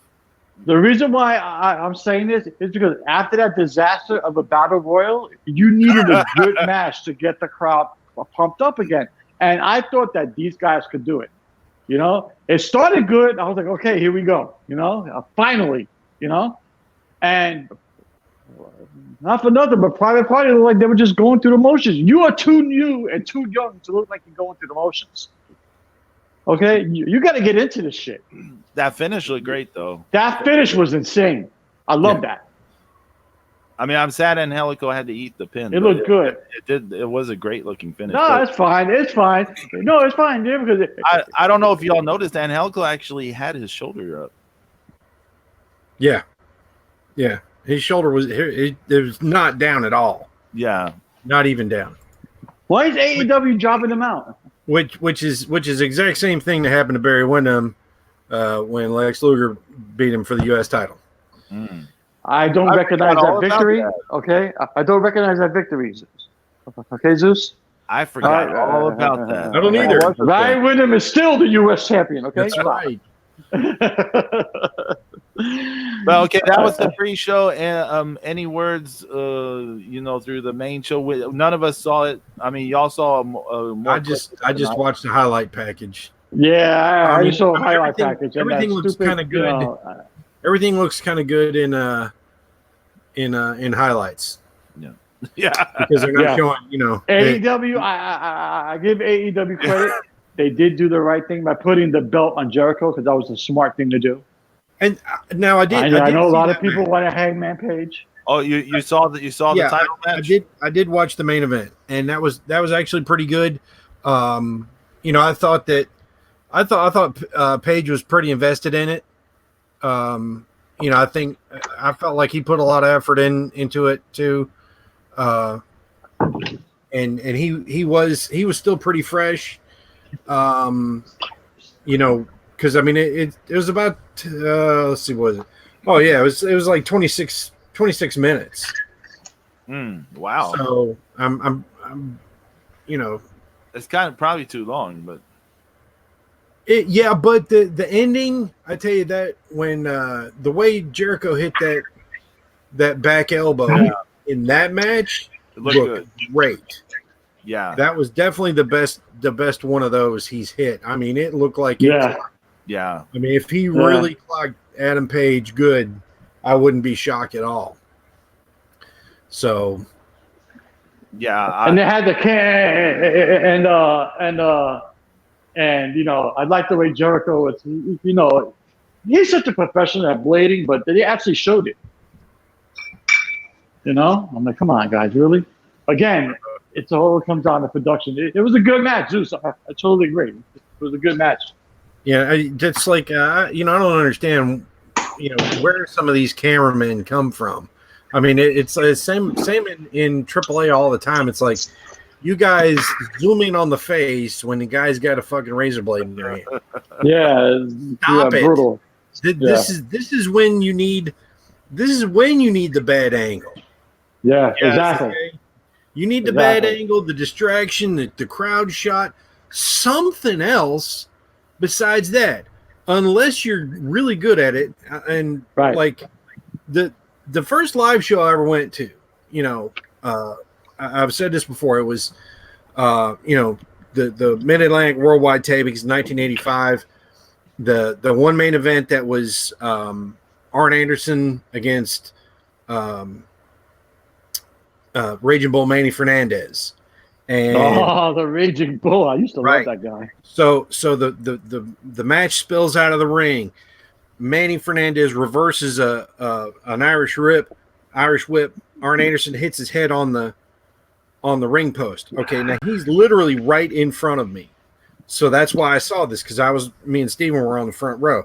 [SPEAKER 2] The reason why I'm saying this is because after that disaster of a battle royal, you needed a good match to get the crowd pumped up again. And I thought that these guys could do it. You know, it started good. I was like, okay, here we go. You know, finally, you know, and not for nothing, but Private Party looked like they were just going through the motions. You are too new and too young to look like you're going through the motions. Okay, you got to get into this shit.
[SPEAKER 1] That finish looked great, though.
[SPEAKER 2] That finish was insane. I love that.
[SPEAKER 1] I mean, I'm sad Angelico had to eat the pin.
[SPEAKER 2] It looked good.
[SPEAKER 1] It was a great looking finish.
[SPEAKER 2] No, it's fine. It's fine. No, it's fine. Yeah, because
[SPEAKER 1] I don't know if y'all noticed, Angelico actually had his shoulder up.
[SPEAKER 3] Yeah. His shoulder was it was not down at all.
[SPEAKER 1] Yeah,
[SPEAKER 3] not even down.
[SPEAKER 2] Why is AEW dropping him out?
[SPEAKER 3] Which is the exact same thing that happened to Barry Windham when Lex Luger beat him for the U.S. title.
[SPEAKER 2] I don't recognize that victory. Okay, I don't recognize that victory. Okay, Zeus.
[SPEAKER 1] I forgot all about that.
[SPEAKER 3] I don't either.
[SPEAKER 2] Barry Windham is still the U.S. champion. Okay,
[SPEAKER 3] that's right.
[SPEAKER 1] Well, okay, that was the pre-show. And any words, through the main show? None of us saw it. I mean, y'all saw more.
[SPEAKER 3] I just watched the highlight package.
[SPEAKER 2] Yeah, I saw a highlight package.
[SPEAKER 3] Everything looks kind of good. Everything looks kind of good in highlights.
[SPEAKER 1] Yeah,
[SPEAKER 3] because they're not showing.
[SPEAKER 2] AEW. I give AEW credit. They did do the right thing by putting the belt on Jericho because that was a smart thing to do.
[SPEAKER 3] And now I
[SPEAKER 2] know a lot of people want a Hangman Page.
[SPEAKER 1] Oh, you saw that? You saw the title match?
[SPEAKER 3] I did watch the main event, and that was actually pretty good. I thought Page was pretty invested in it. I felt like he put a lot of effort into it too. And he was still pretty fresh. Because I mean it was about let's see, what was it? Oh yeah, it was like 26 minutes.
[SPEAKER 1] Wow.
[SPEAKER 3] So I'm
[SPEAKER 1] it's kind of probably too long, but
[SPEAKER 3] but the ending, I tell you that when the way Jericho hit that back elbow in that match looked good. Great.
[SPEAKER 1] Yeah,
[SPEAKER 3] that was definitely the best one of those he's hit. I mean, it looked like
[SPEAKER 1] yeah.
[SPEAKER 3] I mean, if he really clocked Adam Page good, I wouldn't be shocked at all. So,
[SPEAKER 1] yeah,
[SPEAKER 2] and they had the can and I like the way Jericho was. He's such a professional at blading, but they actually showed it. I'm like, come on, guys, really? Again. It all comes down to production. It was a good match, Zeus. I totally agree. It was a good match.
[SPEAKER 3] Yeah, it's like I don't understand. Where some of these cameramen come from. I mean, it's the same in AAA all the time. It's like you guys zoom in on the face when the guy's got a fucking razor blade in their hand.
[SPEAKER 2] Stop it. Brutal.
[SPEAKER 3] This is when you need the bad angle.
[SPEAKER 2] Yeah, exactly.
[SPEAKER 3] Okay? You need the bad angle, the distraction, the crowd shot, something else besides that. Unless you're really good at it, and like the first live show I ever went to, I've said this before. It was, the Mid Atlantic Worldwide Tapings, 1985. The one main event that was Arn Anderson against Raging Bull Manny Fernandez. And
[SPEAKER 2] the Raging Bull! I used to love that guy.
[SPEAKER 3] So the match spills out of the ring. Manny Fernandez reverses an Irish whip. Arn Anderson hits his head on the ring post. Okay, now he's literally right in front of me. So that's why I saw this, because me and Steven were on the front row.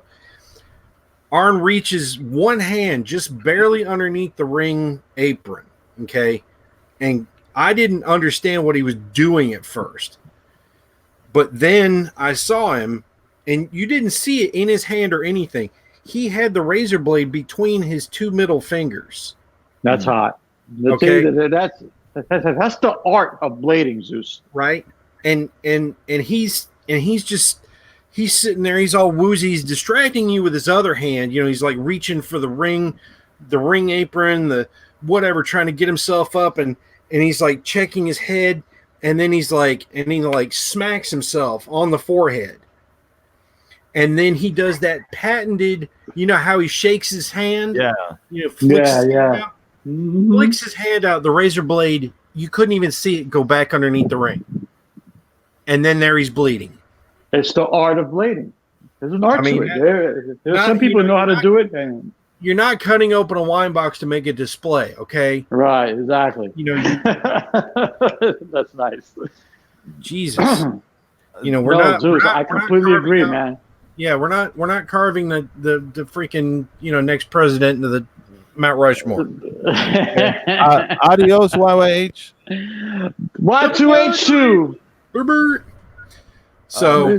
[SPEAKER 3] Arn reaches one hand just barely underneath the ring apron. Okay. And I didn't understand what he was doing at first. But then I saw him, and you didn't see it in his hand or anything. He had the razor blade between his two middle fingers.
[SPEAKER 2] That's hot.
[SPEAKER 3] Okay.
[SPEAKER 2] That's the art of blading, Zeus.
[SPEAKER 3] Right? And he's sitting there, he's all woozy, he's distracting you with his other hand. He's like reaching for the ring apron, the whatever, trying to get himself up, and he's like checking his head, and then he smacks himself on the forehead. And then he does that patented, how he shakes his hand?
[SPEAKER 1] Yeah.
[SPEAKER 3] Flicks his hand out. Flicks his hand out, the razor blade, you couldn't even see it go back underneath the ring. And then there he's bleeding.
[SPEAKER 2] It's the art of blading. There's an art to it. There's some people who know how to do it. And
[SPEAKER 3] you're not cutting open a wine box to make a display, okay?
[SPEAKER 2] Right, exactly. That's nice.
[SPEAKER 3] Jesus.
[SPEAKER 2] I completely agree, man.
[SPEAKER 3] Yeah, we're not carving the freaking next president into the Mount Rushmore.
[SPEAKER 1] Adios, YYH.
[SPEAKER 2] Y2H2.
[SPEAKER 3] So,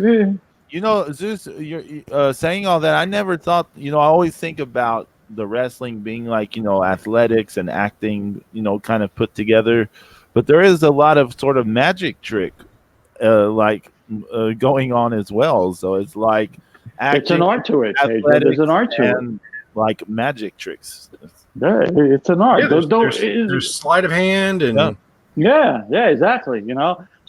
[SPEAKER 1] Zeus, you're saying all that. I never thought, I always think about the wrestling being like, athletics and acting, kind of put together. But there is a lot of sort of magic trick going on as well. So it's like acting,
[SPEAKER 2] it's an art to it. There's an art to it.
[SPEAKER 1] Like magic tricks.
[SPEAKER 2] Yeah, it's an art.
[SPEAKER 3] Yeah, there's sleight of hand and
[SPEAKER 2] yeah, exactly.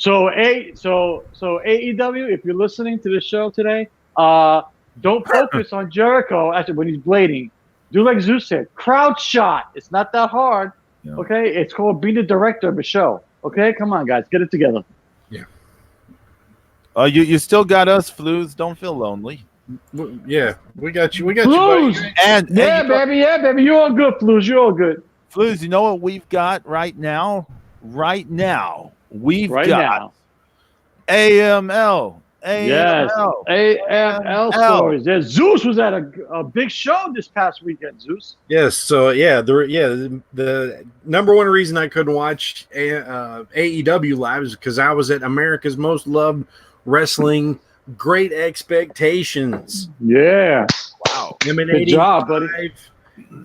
[SPEAKER 2] So AEW, if you're listening to the show today, don't focus on Jericho actually when he's blading. Do like Zeus said, crowd shot. It's not that hard. Yeah. Okay, it's called being the director of a show. Okay, come on, guys, get it together.
[SPEAKER 3] Yeah.
[SPEAKER 1] You still got us, Flus. Don't feel lonely.
[SPEAKER 3] Yeah, we got you. We got
[SPEAKER 2] Flus.
[SPEAKER 3] you, buddy.
[SPEAKER 2] And baby. You're all good, Flus. You're all good.
[SPEAKER 1] Flus, you know what we've got right now? We've got AML.
[SPEAKER 2] Yes, AML stories. Yeah, Zeus was at a big show this past weekend, Zeus.
[SPEAKER 3] Yes, so the number one reason I couldn't watch AEW live is because I was at America's Most Loved Wrestling Great Expectations.
[SPEAKER 2] Yeah.
[SPEAKER 3] Wow.
[SPEAKER 2] Good job, buddy.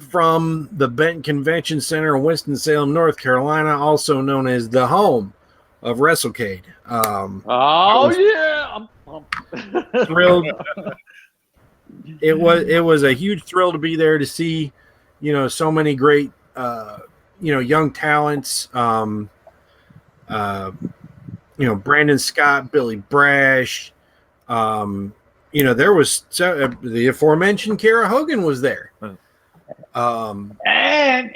[SPEAKER 3] From the Benton Convention Center in Winston-Salem, North Carolina, also known as the home of WrestleCade.
[SPEAKER 2] I'm
[SPEAKER 3] thrilled. It was a huge thrill to be there to see, so many great, young talents. Brandon Scott, Billy Brash. There was the aforementioned Kara Hogan was there.
[SPEAKER 2] And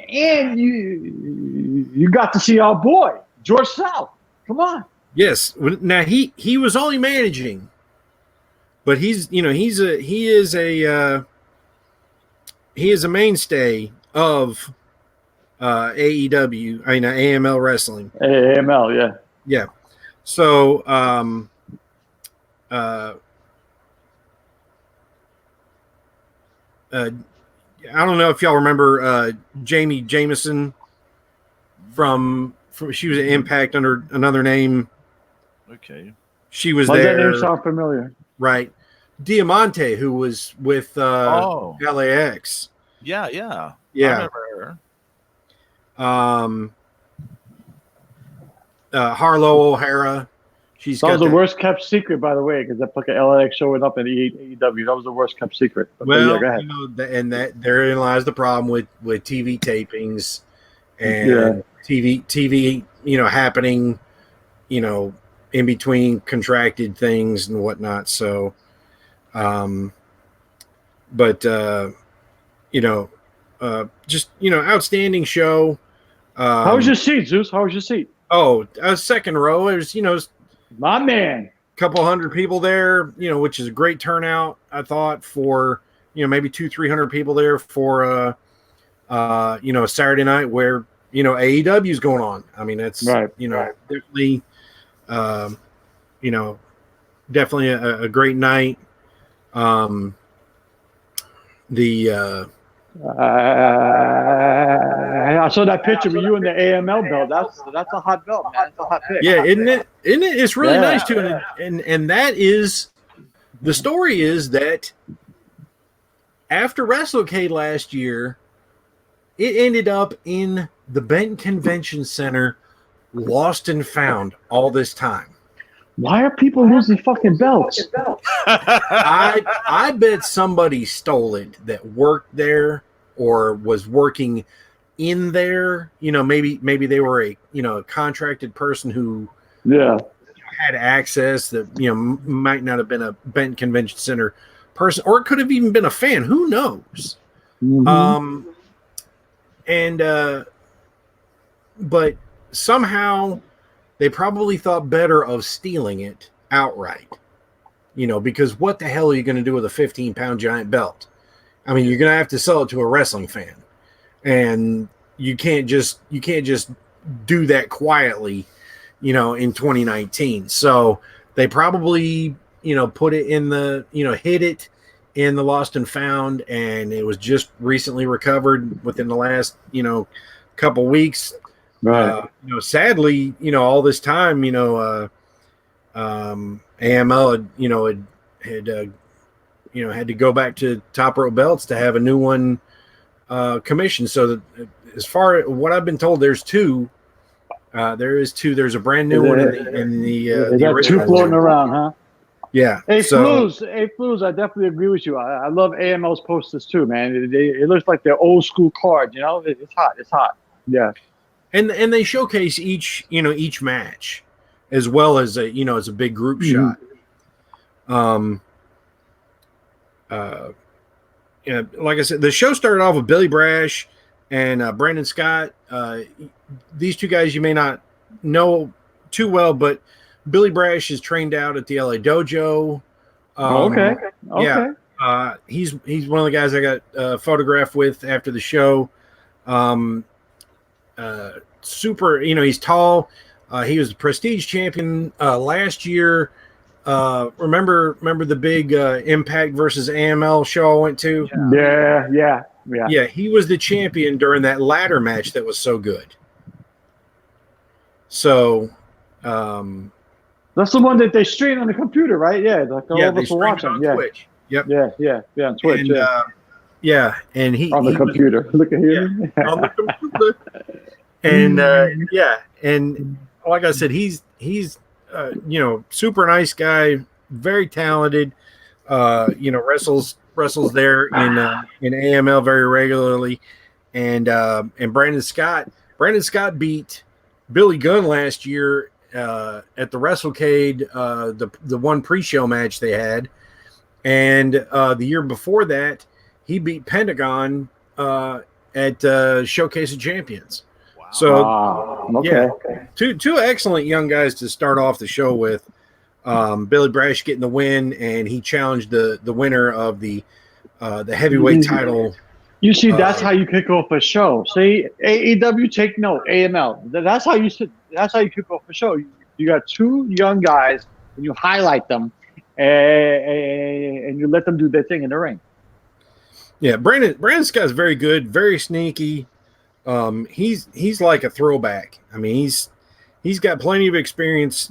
[SPEAKER 2] you got to see our boy George South. Come on.
[SPEAKER 3] Yes. Now he was only managing, but he is a mainstay of AEW. AML wrestling.
[SPEAKER 2] AML, yeah.
[SPEAKER 3] Yeah. So I don't know if y'all remember Jamie Jameson from she was at Impact under another name.
[SPEAKER 1] Okay.
[SPEAKER 3] She was
[SPEAKER 2] there.
[SPEAKER 3] That
[SPEAKER 2] name sound familiar.
[SPEAKER 3] Right. Diamante, who was with LAX.
[SPEAKER 1] Yeah.
[SPEAKER 3] I
[SPEAKER 1] remember
[SPEAKER 3] her. Harlow O'Hara. She's
[SPEAKER 2] That
[SPEAKER 3] got
[SPEAKER 2] was the
[SPEAKER 3] that.
[SPEAKER 2] worst kept secret, by the way, because that fucking LAX showing up in AEW. That was the worst kept secret. But yeah,
[SPEAKER 3] Well,
[SPEAKER 2] go ahead.
[SPEAKER 3] you know, and that therein lies the problem with TV tapings
[SPEAKER 2] Yeah.
[SPEAKER 3] and TV, you know, happening, you know, in between contracted things and whatnot. So, but you know, just outstanding show.
[SPEAKER 2] How was your seat, Zeus? How was your seat?
[SPEAKER 3] Oh, second row. There's
[SPEAKER 2] My man.
[SPEAKER 3] couple hundred people there, which is a great turnout. I thought for maybe 200-300 people there for a Saturday night where AEW is going on. I mean, that's
[SPEAKER 2] Right.
[SPEAKER 3] definitely definitely a great night. The
[SPEAKER 2] I saw that picture of you in the AML belt. That's a hot belt, man. That's a hot pick.
[SPEAKER 3] yeah, isn't it? It's really
[SPEAKER 2] Yeah.
[SPEAKER 3] nice too, and that is the story is that after WrestleCade last year, it ended up in the Benton Convention Center, lost and found all this time.
[SPEAKER 2] Why are people losing fucking belts?
[SPEAKER 3] I bet somebody stole it that worked there or was working in there. Maybe they were a contracted person who had access that might not have been a Benton Convention Center person, or it could have even been a fan. Who knows?
[SPEAKER 2] Mm-hmm.
[SPEAKER 3] But somehow they probably thought better of stealing it outright. Because what the hell are you going to do with a 15-pound giant belt? I mean, you're going to have to sell it to a wrestling fan, and you can't just do that quietly, in 2019. So they probably, put it in the, hid it in the lost and found, and it was just recently recovered within the last, couple weeks.
[SPEAKER 2] Right.
[SPEAKER 3] Sadly, all this time, AML had to go back to top rope belts to have a new one commissioned. So that, as far as what I've been told, there's two. There's a brand new one in the
[SPEAKER 2] got two floating around, huh?
[SPEAKER 3] Yeah.
[SPEAKER 2] Flus, I definitely agree with you. I love AML's posters too, man. It looks like they're old school cards. It's hot. It's hot. Yeah.
[SPEAKER 3] And they showcase each match, as well as as a big group shot. Like I said, the show started off with Billy Brash and Brandon Scott. These two guys you may not know too well, but Billy Brash is trained out at the LA Dojo.
[SPEAKER 2] Okay.
[SPEAKER 3] Yeah. He's one of the guys I got photographed with after the show. Super, he's tall. He was the Prestige champion last year. Remember the big Impact versus AML show I went to?
[SPEAKER 2] Yeah.
[SPEAKER 3] He was the champion during that ladder match that was so good. So,
[SPEAKER 2] that's the one that they stream on the computer, right? Yeah, like all of us are watching.
[SPEAKER 3] On
[SPEAKER 2] Yeah.
[SPEAKER 3] Twitch. Yep.
[SPEAKER 2] Yeah, on Twitch.
[SPEAKER 3] And, and he
[SPEAKER 2] on the computer. Look at him.
[SPEAKER 3] Yeah, on the computer. And and like I said, he's super nice guy, very talented. Wrestles there in AML very regularly, and Brandon Scott beat Billy Gunn last year at the WrestleCade, the one pre-show match they had, and the year before that he beat Pentagon at Showcase of Champions. Wow. So two excellent young guys to start off the show with. Billy Brash getting the win, and he challenged the winner of the heavyweight title.
[SPEAKER 2] You see, that's how you kick off a show. See, AEW, take note. AML. That's how you kick off a show. You got two young guys, and you highlight them, and you let them do their thing in the ring.
[SPEAKER 3] Yeah, Brandon Scott's very good, very sneaky. He's like a throwback. I mean, he's got plenty of experience.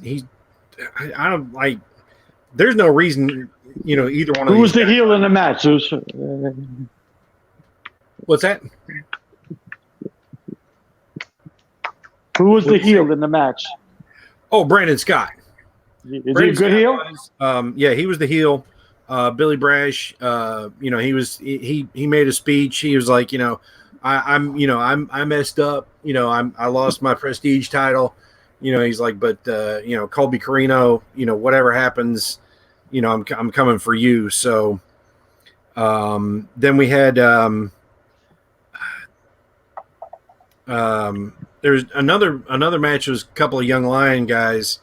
[SPEAKER 3] I don't like. There's no reason, either one of
[SPEAKER 2] Who was the
[SPEAKER 3] guys.
[SPEAKER 2] heel in the match?
[SPEAKER 3] What's that?
[SPEAKER 2] Who was the heel in the match?
[SPEAKER 3] Oh, Brandon Scott.
[SPEAKER 2] Is he a good heel?
[SPEAKER 3] Yeah, he was the heel. Billy Brash, he made a speech. He was like, I messed up. I lost my prestige title. He's like, but Colby Corino, whatever happens, I'm coming for you. So then we had there's another match. Was a couple of young Lion guys,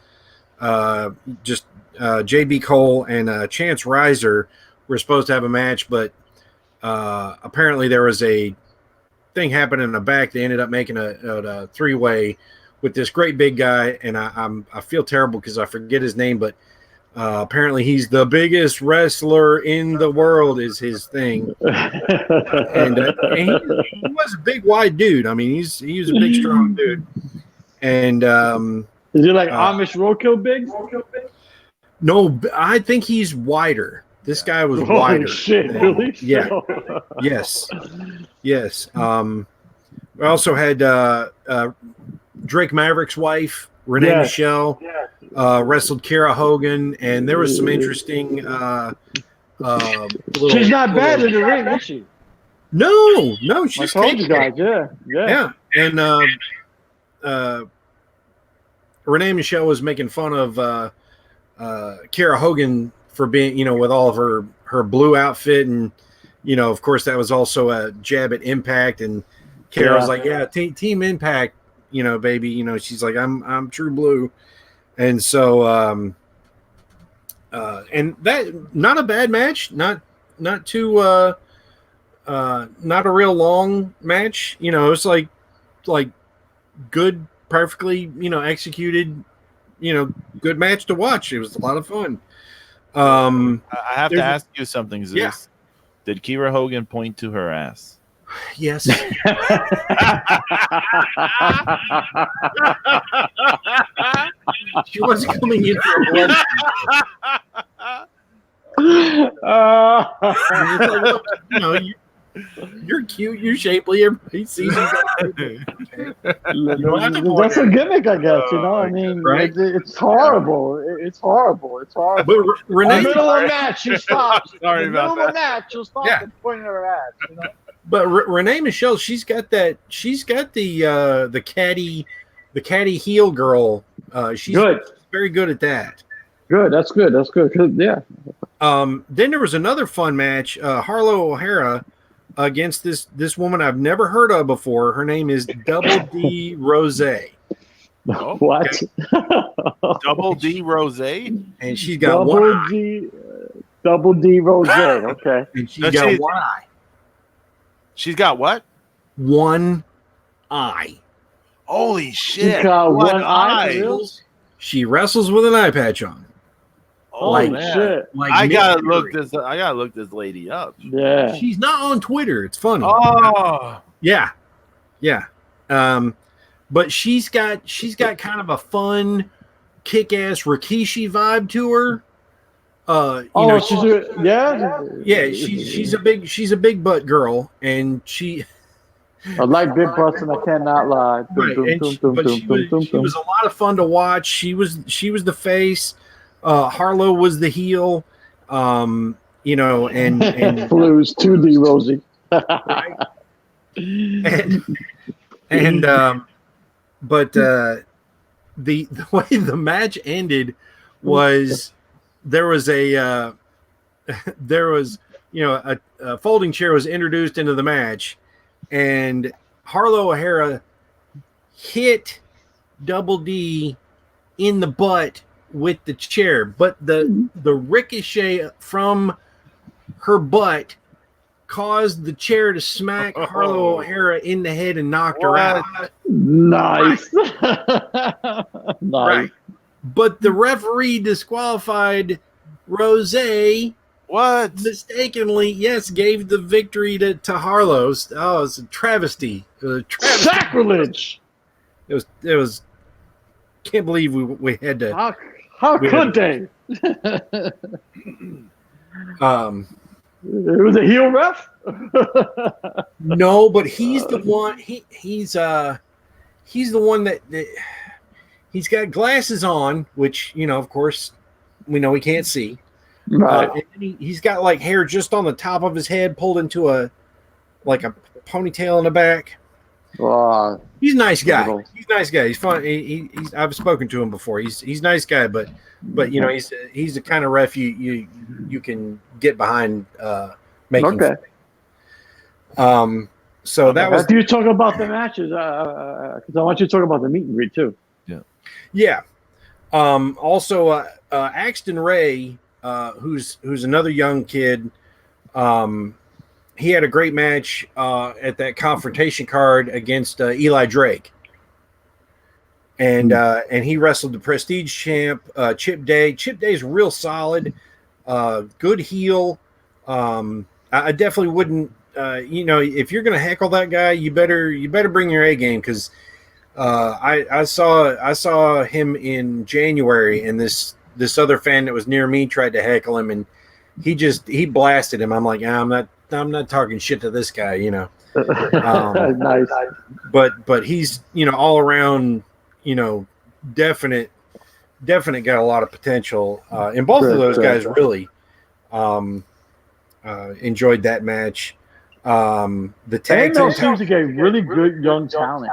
[SPEAKER 3] just JB Cole and Chance Riser were supposed to have a match, but apparently there was a thing happening in the back. They ended up making a three-way with this great big guy, and I feel terrible because I forget his name, but apparently he's the biggest wrestler in the world is his thing. and he was a big wide dude. I mean, he was a big strong dude. And
[SPEAKER 2] is he like Amish roadkill big?
[SPEAKER 3] No, I think he's wider. This guy was wider.
[SPEAKER 2] Shit, really?
[SPEAKER 3] Yeah. Yes. Yes. We also had Drake Maverick's wife, Renee Michelle, wrestled Kara Hogan, and there was some interesting.
[SPEAKER 2] She's not bad in the ring, is she?
[SPEAKER 3] No, she's
[SPEAKER 2] I told you guys, yeah.
[SPEAKER 3] And Renee Michelle was making fun of Kara Hogan for being, with all of her blue outfit, and of course that was also a jab at Impact, and Kara was like, yeah, Team Impact, baby, she's like, I'm True Blue, and so and that not a bad match, not too not a real long match, it's like good, perfectly executed, good match to watch. It was a lot of fun.
[SPEAKER 1] I have to ask you something, Zeus.
[SPEAKER 3] Yeah.
[SPEAKER 1] Did Kira Hogan point to her ass?
[SPEAKER 3] Yes. She wasn't coming in for a blood. You're cute, you're shapely. Everybody sees you.
[SPEAKER 2] That's a gimmick, I guess. I mean,
[SPEAKER 3] right?
[SPEAKER 2] It's horrible. It's horrible. It's horrible.
[SPEAKER 3] But Renee,
[SPEAKER 2] in the middle of a match, she stops.
[SPEAKER 1] Sorry
[SPEAKER 2] in the
[SPEAKER 1] about
[SPEAKER 2] middle of a
[SPEAKER 1] that.
[SPEAKER 2] match, she'll stop and point at her ass.
[SPEAKER 3] But Renee Michelle, she's got the catty heel girl. She's
[SPEAKER 2] good.
[SPEAKER 3] Very good at that.
[SPEAKER 2] Good. That's good. That's good. Yeah.
[SPEAKER 3] Then there was another fun match. Harlow O'Hara against this woman I've never heard of before. Her name is Double D Rose.
[SPEAKER 1] Oh,
[SPEAKER 2] what?
[SPEAKER 1] Okay. Double D Rose?
[SPEAKER 3] And she's got one eye.
[SPEAKER 2] Double D Rose. Okay.
[SPEAKER 3] And she's got one eye.
[SPEAKER 1] She's got what?
[SPEAKER 3] One eye.
[SPEAKER 1] Holy shit.
[SPEAKER 2] She's got one eye.
[SPEAKER 3] She wrestles with an eye patch on.
[SPEAKER 1] Oh shit! I gotta look this lady up.
[SPEAKER 2] Yeah,
[SPEAKER 3] she's not on Twitter. It's funny.
[SPEAKER 1] Oh,
[SPEAKER 3] yeah. But she's got kind of a fun, kick-ass Rikishi vibe to her. She's a big butt girl, and she.
[SPEAKER 2] I like big butts, and I cannot lie.
[SPEAKER 3] Right. She was a lot of fun to watch. She was the face. Harlow was the heel, and
[SPEAKER 2] Blues 2D Rosie.
[SPEAKER 3] Right? But the way the match ended was there was a folding chair was introduced into the match, and Harlow O'Hara hit Double D in the butt with the chair, but the ricochet from her butt caused the chair to smack Harlow O'Hara in the head and knocked her out.
[SPEAKER 2] Nice.
[SPEAKER 3] Right.
[SPEAKER 2] Nice.
[SPEAKER 3] Right. But the referee disqualified Rose.
[SPEAKER 1] What?
[SPEAKER 3] Mistakenly, gave the victory to Harlow. Oh, it's a travesty.
[SPEAKER 2] Sacrilege.
[SPEAKER 3] It was. Can't believe we had to.
[SPEAKER 2] How could they? It was a heel ref.
[SPEAKER 3] No, but he's the one. He's the one that He's got glasses on, which, of course, we know he can't see.
[SPEAKER 2] Right.
[SPEAKER 3] And he's got like hair just on the top of his head, pulled into a ponytail in the back. He's a nice guy. He's a nice guy. He's fun. He's I've spoken to him before. He's a nice guy, but he's the kind of ref you can get behind making.
[SPEAKER 2] Okay.
[SPEAKER 3] So that was.
[SPEAKER 2] After you talk about the matches, because I want you to talk about the meet and greet too.
[SPEAKER 3] Yeah. Also, Axton Ray, who's another young kid. He had a great match at that confrontation card against Eli Drake, and he wrestled the Prestige champ Chip Day. Chip Day's real solid, good heel. I definitely wouldn't, if you're gonna heckle that guy, you better bring your A game, because I saw him in January, and this other fan that was near me tried to heckle him, and he blasted him. I'm like, I'm not talking shit to this guy,
[SPEAKER 2] Nice.
[SPEAKER 3] But he's, all around, definite got a lot of potential. And both of those guys really enjoyed that match. The tag team
[SPEAKER 2] seems to get really good young talent.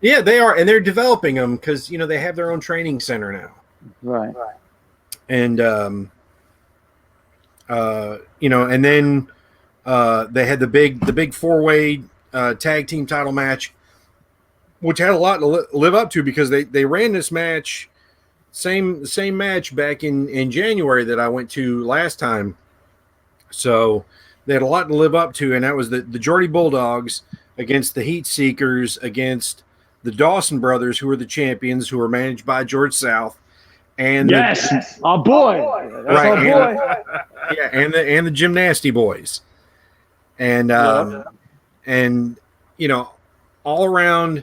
[SPEAKER 3] Yeah, they are, and they're developing them because they have their own training center now.
[SPEAKER 2] Right.
[SPEAKER 3] And and then they had the big 4-way tag team title match, which had a lot to live up to, because they ran this match, same match back in January that I went to last time. So they had a lot to live up to, and that was the Geordie Bulldogs against the Heat Seekers, against the Dawson brothers, who were the champions, who were managed by George South. And
[SPEAKER 2] our boy. That's our boy.
[SPEAKER 3] And the Gymnasty Boys. And all around,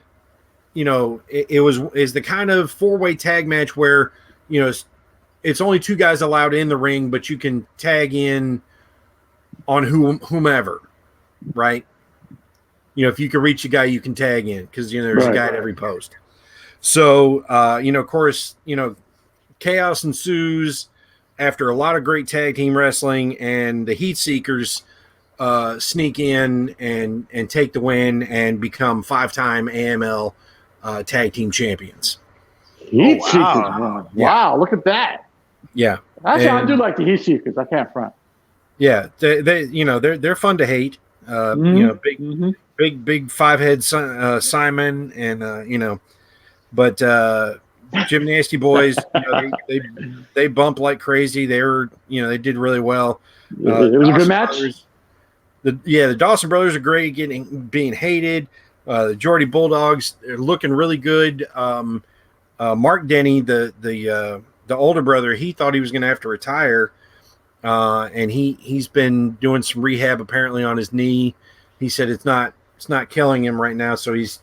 [SPEAKER 3] it was the kind of 4-way tag match where, it's only 2 guys allowed in the ring, but you can tag in on whomever, right? If you can reach a guy, you can tag in, because there's a guy at every post. So of course, chaos ensues after a lot of great tag team wrestling, and the Heat Seekers sneak in and take the win and become 5-time AML tag team champions.
[SPEAKER 2] Heat Seekers. Wow, look at that.
[SPEAKER 3] Yeah.
[SPEAKER 2] Actually, I do like the Heat Seekers. I can't front.
[SPEAKER 3] Yeah, they're fun to hate. Big 5-head Simon, and but Gymnasty Boys, they bump like crazy. They were, they did really well.
[SPEAKER 2] It was a good match.
[SPEAKER 3] The Dawson brothers are great, being hated. The Geordie Bulldogs are looking really good. Mark Denny, the older brother, he thought he was going to have to retire, and he's been doing some rehab apparently on his knee. He said it's not killing him right now, so he's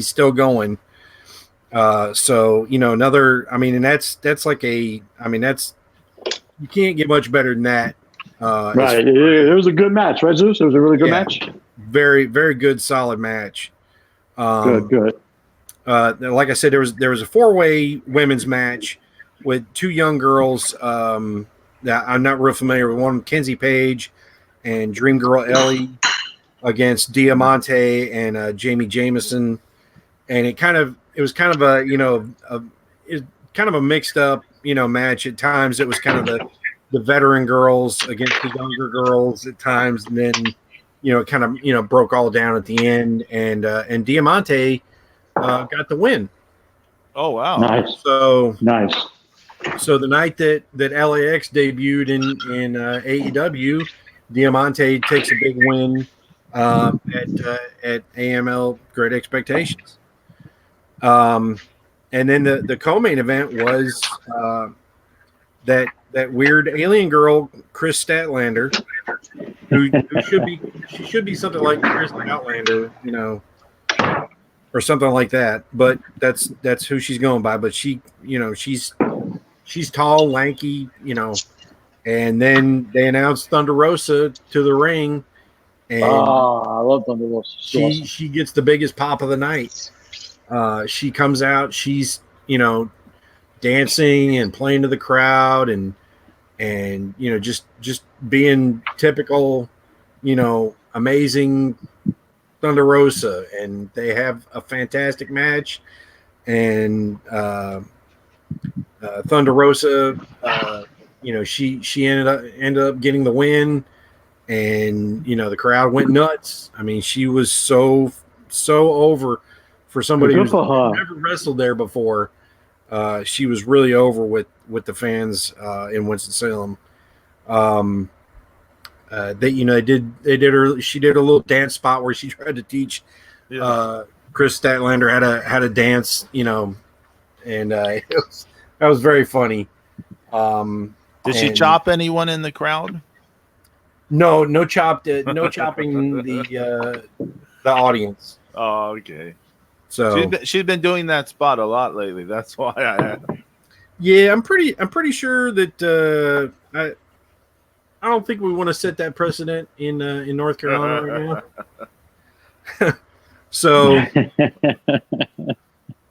[SPEAKER 3] still going. So another. I mean, and that's like you can't get much better than that.
[SPEAKER 2] Right. It was a good match, right, Zeus? It was a really good match.
[SPEAKER 3] Very, very good, solid match.
[SPEAKER 2] Good.
[SPEAKER 3] Like I said, there was a 4-way women's match with 2 young girls that I'm not real familiar with. One, Kenzie Page and Dream Girl Ellie, against Diamante and Jamie Jameson, and it was kind of a mixed up match at times. It was kind of the veteran girls against the younger girls at times, and then it kind of broke all down at the end, and Diamante got the win.
[SPEAKER 1] Oh wow!
[SPEAKER 2] Nice.
[SPEAKER 3] So the night that LAX debuted in AEW, Diamante takes a big win at AML Great Expectations. And then the co-main event was that weird alien girl, Chris Statlander, who should be something like Chris Outlander, or something like that. But that's who she's going by. But she's tall, lanky, and then they announced Thunder Rosa to the ring. And
[SPEAKER 2] I love Thunder Rosa.
[SPEAKER 3] she gets the biggest pop of the night. She comes out. She's dancing and playing to the crowd and just being typical, amazing Thunder Rosa, and they have a fantastic match. And Thunder Rosa, she ended up getting the win, and the crowd went nuts. I mean, she was so over for somebody who's never wrestled there before. She was really over with the fans in Winston-Salem. They did her. She did a little dance spot where she tried to teach Chris Statlander how to dance. And that was very funny.
[SPEAKER 1] Did she chop anyone in the crowd?
[SPEAKER 3] No chopping the audience.
[SPEAKER 1] Oh, okay.
[SPEAKER 3] So
[SPEAKER 1] she's been doing that spot a lot lately. That's why I asked.
[SPEAKER 3] Yeah, I'm pretty sure that I don't think we want to set that precedent in North Carolina right now.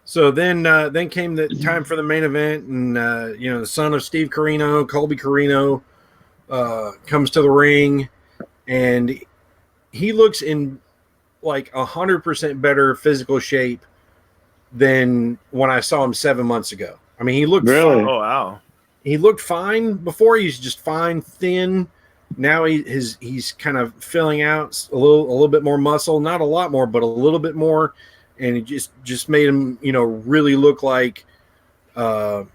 [SPEAKER 3] So then came the time for the main event, and the son of Steve Corino, Colby Corino, comes to the ring, and he looks in like 100% better physical shape than when I saw him 7 months ago. I mean, he looked
[SPEAKER 2] really.
[SPEAKER 1] Oh wow.
[SPEAKER 3] He looked fine before. He's just fine, thin. Now he's kind of filling out a little bit more muscle, not a lot more, but a little bit more, and it just made him really look like tough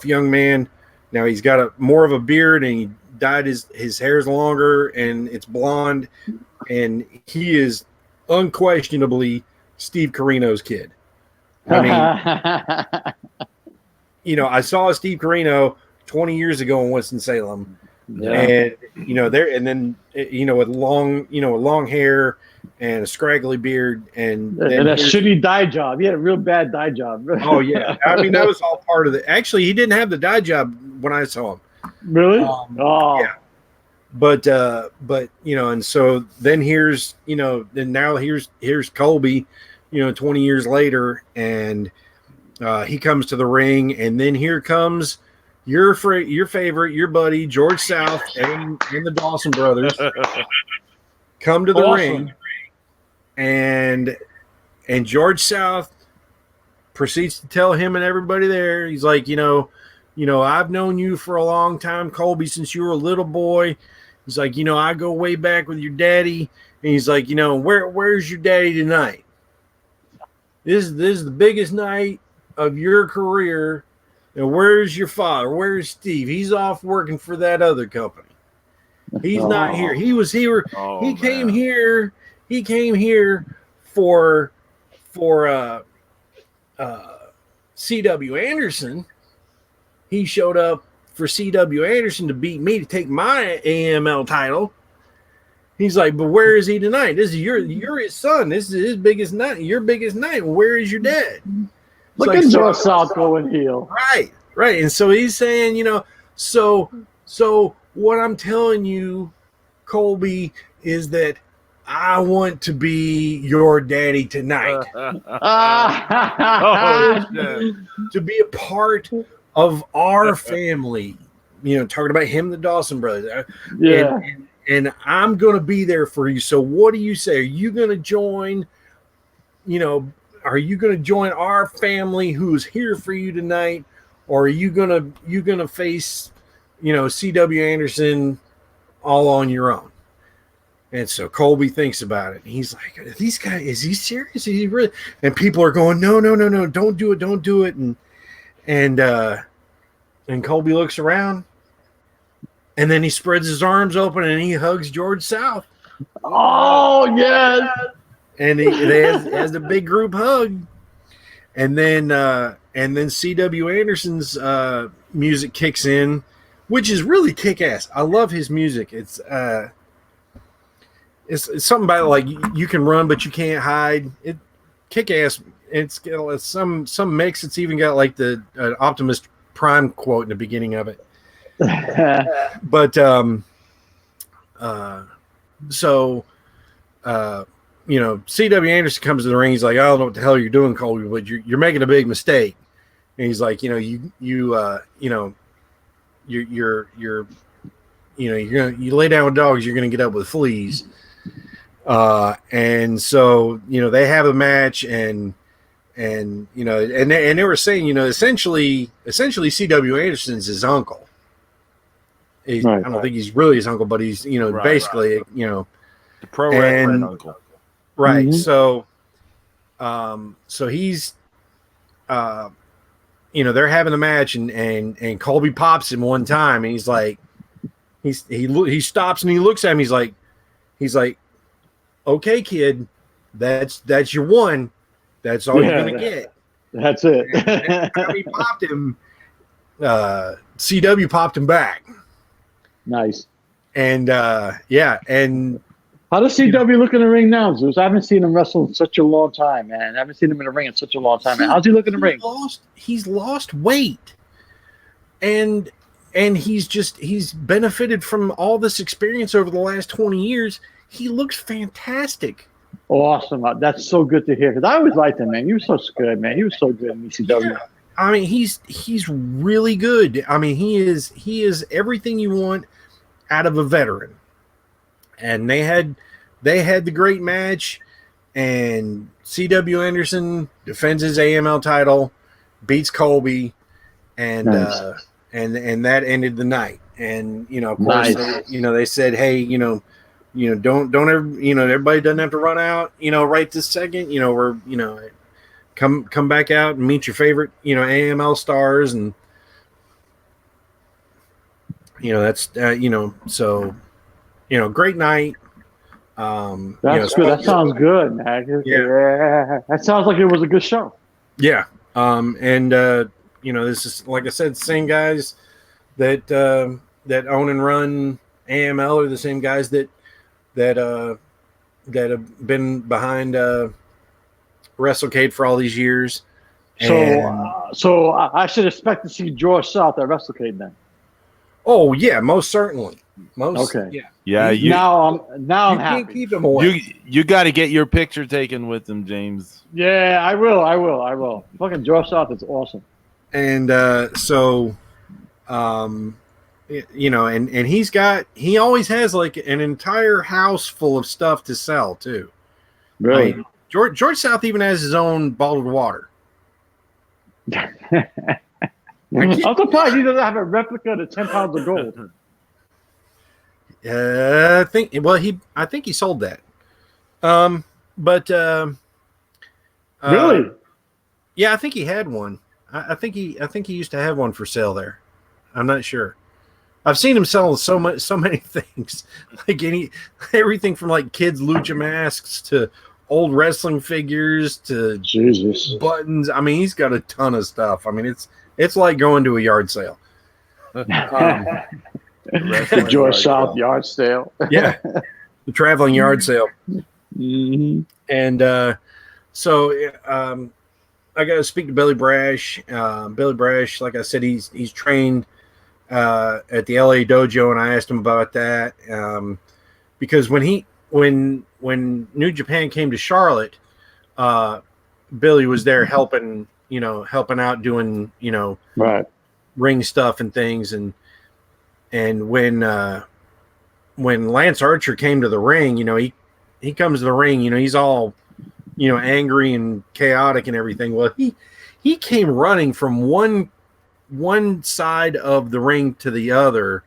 [SPEAKER 3] young man. Now he's got more of a beard, and he dyed his hair's longer, and it's blonde, and he is unquestionably Steve Corino's kid. I mean, I saw Steve Corino 20 years ago in Winston-Salem. Yeah. And with long hair and a scraggly beard and
[SPEAKER 2] a shitty dye job. He had a real bad dye job.
[SPEAKER 3] Oh yeah, I mean that was all part of it. Actually, he didn't have the dye job when I saw him.
[SPEAKER 2] Really?
[SPEAKER 3] Yeah. But and so then here's Colby, 20 years later, and he comes to the ring, and then here comes your favorite, your buddy George South and the Dawson brothers come to the ring, and George South proceeds to tell him and everybody there, he's like, I've known you for a long time, Colby, since you were a little boy. He's like, I go way back with your daddy, and he's like, where's your daddy tonight? This is the biggest night of your career. And where's your father? Where's Steve? He's off working for that other company. He's not here. He was here. He came here. He came here for C.W. Anderson. He showed up for C.W. Anderson to beat me to take my AML title. He's like, but where is he tonight? This is you're his son. This is his biggest night. Your biggest night. Where is your dad?
[SPEAKER 2] Look at George South going heel.
[SPEAKER 3] Right. And so he's saying, so what I'm telling you, Colby, is that I want to be your daddy tonight. To be a part of our family. Talking about him, the Dawson brothers.
[SPEAKER 2] Yeah.
[SPEAKER 3] And I'm going to be there for you. So what do you say? Are you going to join, are you going to join our family who's here for you tonight? Or are you gonna face, C.W. Anderson all on your own? And so Colby thinks about it. And he's like, "These guys, is he serious? Is he really?" And people are going, "No, don't do it." And Colby looks around, and then he spreads his arms open and he hugs George South.
[SPEAKER 2] Oh yes.
[SPEAKER 3] And he has a big group hug, and then C.W. Anderson's music kicks in, which is really kick-ass. I love his music. It's something about like you can run but you can't hide. It kick-ass. It's got some mix. It's even got like the Optimus Prime quote in the beginning of it. But C.W. Anderson comes to the ring. He's like, I don't know what the hell you're doing, Colby, but you're making a big mistake. And he's like, you lay down with dogs, you're gonna get up with fleas. And so they have a match, and they were saying, essentially C.W. Anderson's his uncle. I don't think he's really his uncle, but he's basically
[SPEAKER 1] the pro wrestling uncle.
[SPEAKER 3] Right. Mm-hmm. So he's they're having the match, and Colby pops him one time, and he's like, he stops and he looks at him. He's like, okay, kid, that's your one. That's all you're gonna get.
[SPEAKER 2] That's it.
[SPEAKER 3] And he popped him. CW popped him back.
[SPEAKER 2] Nice.
[SPEAKER 3] And and
[SPEAKER 2] how does CW look in the ring now, Zeus? I haven't seen him wrestle in such a long time, man. I haven't seen him in the ring in such a long time, man. How's he look in the ring?
[SPEAKER 3] He's lost weight, and he's benefited from all this experience over the last 20 years. He looks fantastic.
[SPEAKER 2] Awesome. That's so good to hear, because I always liked him, man. He was so good, man. He was so good in ECW.
[SPEAKER 3] Yeah. I mean, he's really good. I mean, he is everything you want out of a veteran. And they had the great match, and C.W. Anderson defends his AML title, beats Colby, and
[SPEAKER 2] nice.
[SPEAKER 3] And that ended the night. And of course, nice. They said, hey, don't ever, everybody doesn't have to run out, right this second. We're come back out and meet your favorite, AML stars, and that's so. Great night.
[SPEAKER 2] That's good. That sounds good, man. Yeah. That sounds like it was a good show.
[SPEAKER 3] Yeah. This is, like I said, the same guys that own and run AML are the same guys that have been behind WrestleCade for all these years.
[SPEAKER 2] So I should expect to see George South at WrestleCade then.
[SPEAKER 3] Oh yeah, most certainly.
[SPEAKER 2] Okay.
[SPEAKER 3] Yeah.
[SPEAKER 2] Now I'm happy.
[SPEAKER 3] Can't keep him away.
[SPEAKER 1] You got to get your picture taken with him, James.
[SPEAKER 2] Yeah, I will. Fucking George South is awesome.
[SPEAKER 3] And and he always has like an entire house full of stuff to sell too.
[SPEAKER 2] Really?
[SPEAKER 3] I mean, George South even has his own bottled water.
[SPEAKER 2] I'm surprised he doesn't have a replica of the 10 pounds of gold.
[SPEAKER 3] I think he sold that.
[SPEAKER 2] Really?
[SPEAKER 3] Yeah, I think he had one. I think he used to have one for sale there. I'm not sure. I've seen him sell so many things, like everything from like kids' lucha masks to old wrestling figures to
[SPEAKER 2] Jesus
[SPEAKER 3] buttons. I mean, he's got a ton of stuff. I mean, it's like going to a yard sale.
[SPEAKER 2] The George South yard sale.
[SPEAKER 3] Yeah, the traveling yard sale.
[SPEAKER 2] Mm-hmm.
[SPEAKER 3] And so I got to speak to Billy Brash. Billy Brash, like I said, he's trained at the LA dojo, and I asked him about that because when New Japan came to Charlotte, Billy was there helping out doing
[SPEAKER 2] right
[SPEAKER 3] ring stuff and things, and when Lance Archer came to the ring, he comes to the ring, he's all angry and chaotic and everything. Well, he came running from one side of the ring to the other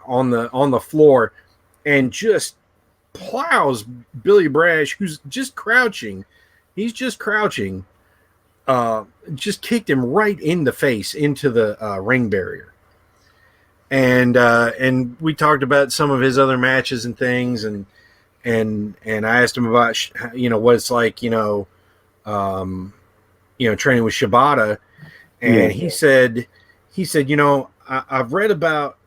[SPEAKER 3] on the floor, and just plows Billy Brash, who's just crouching. He's just crouching. Just kicked him right in the face into the ring barrier. And we talked about some of his other matches and things, and I asked him about what it's like training with Shibata, and he said I've read about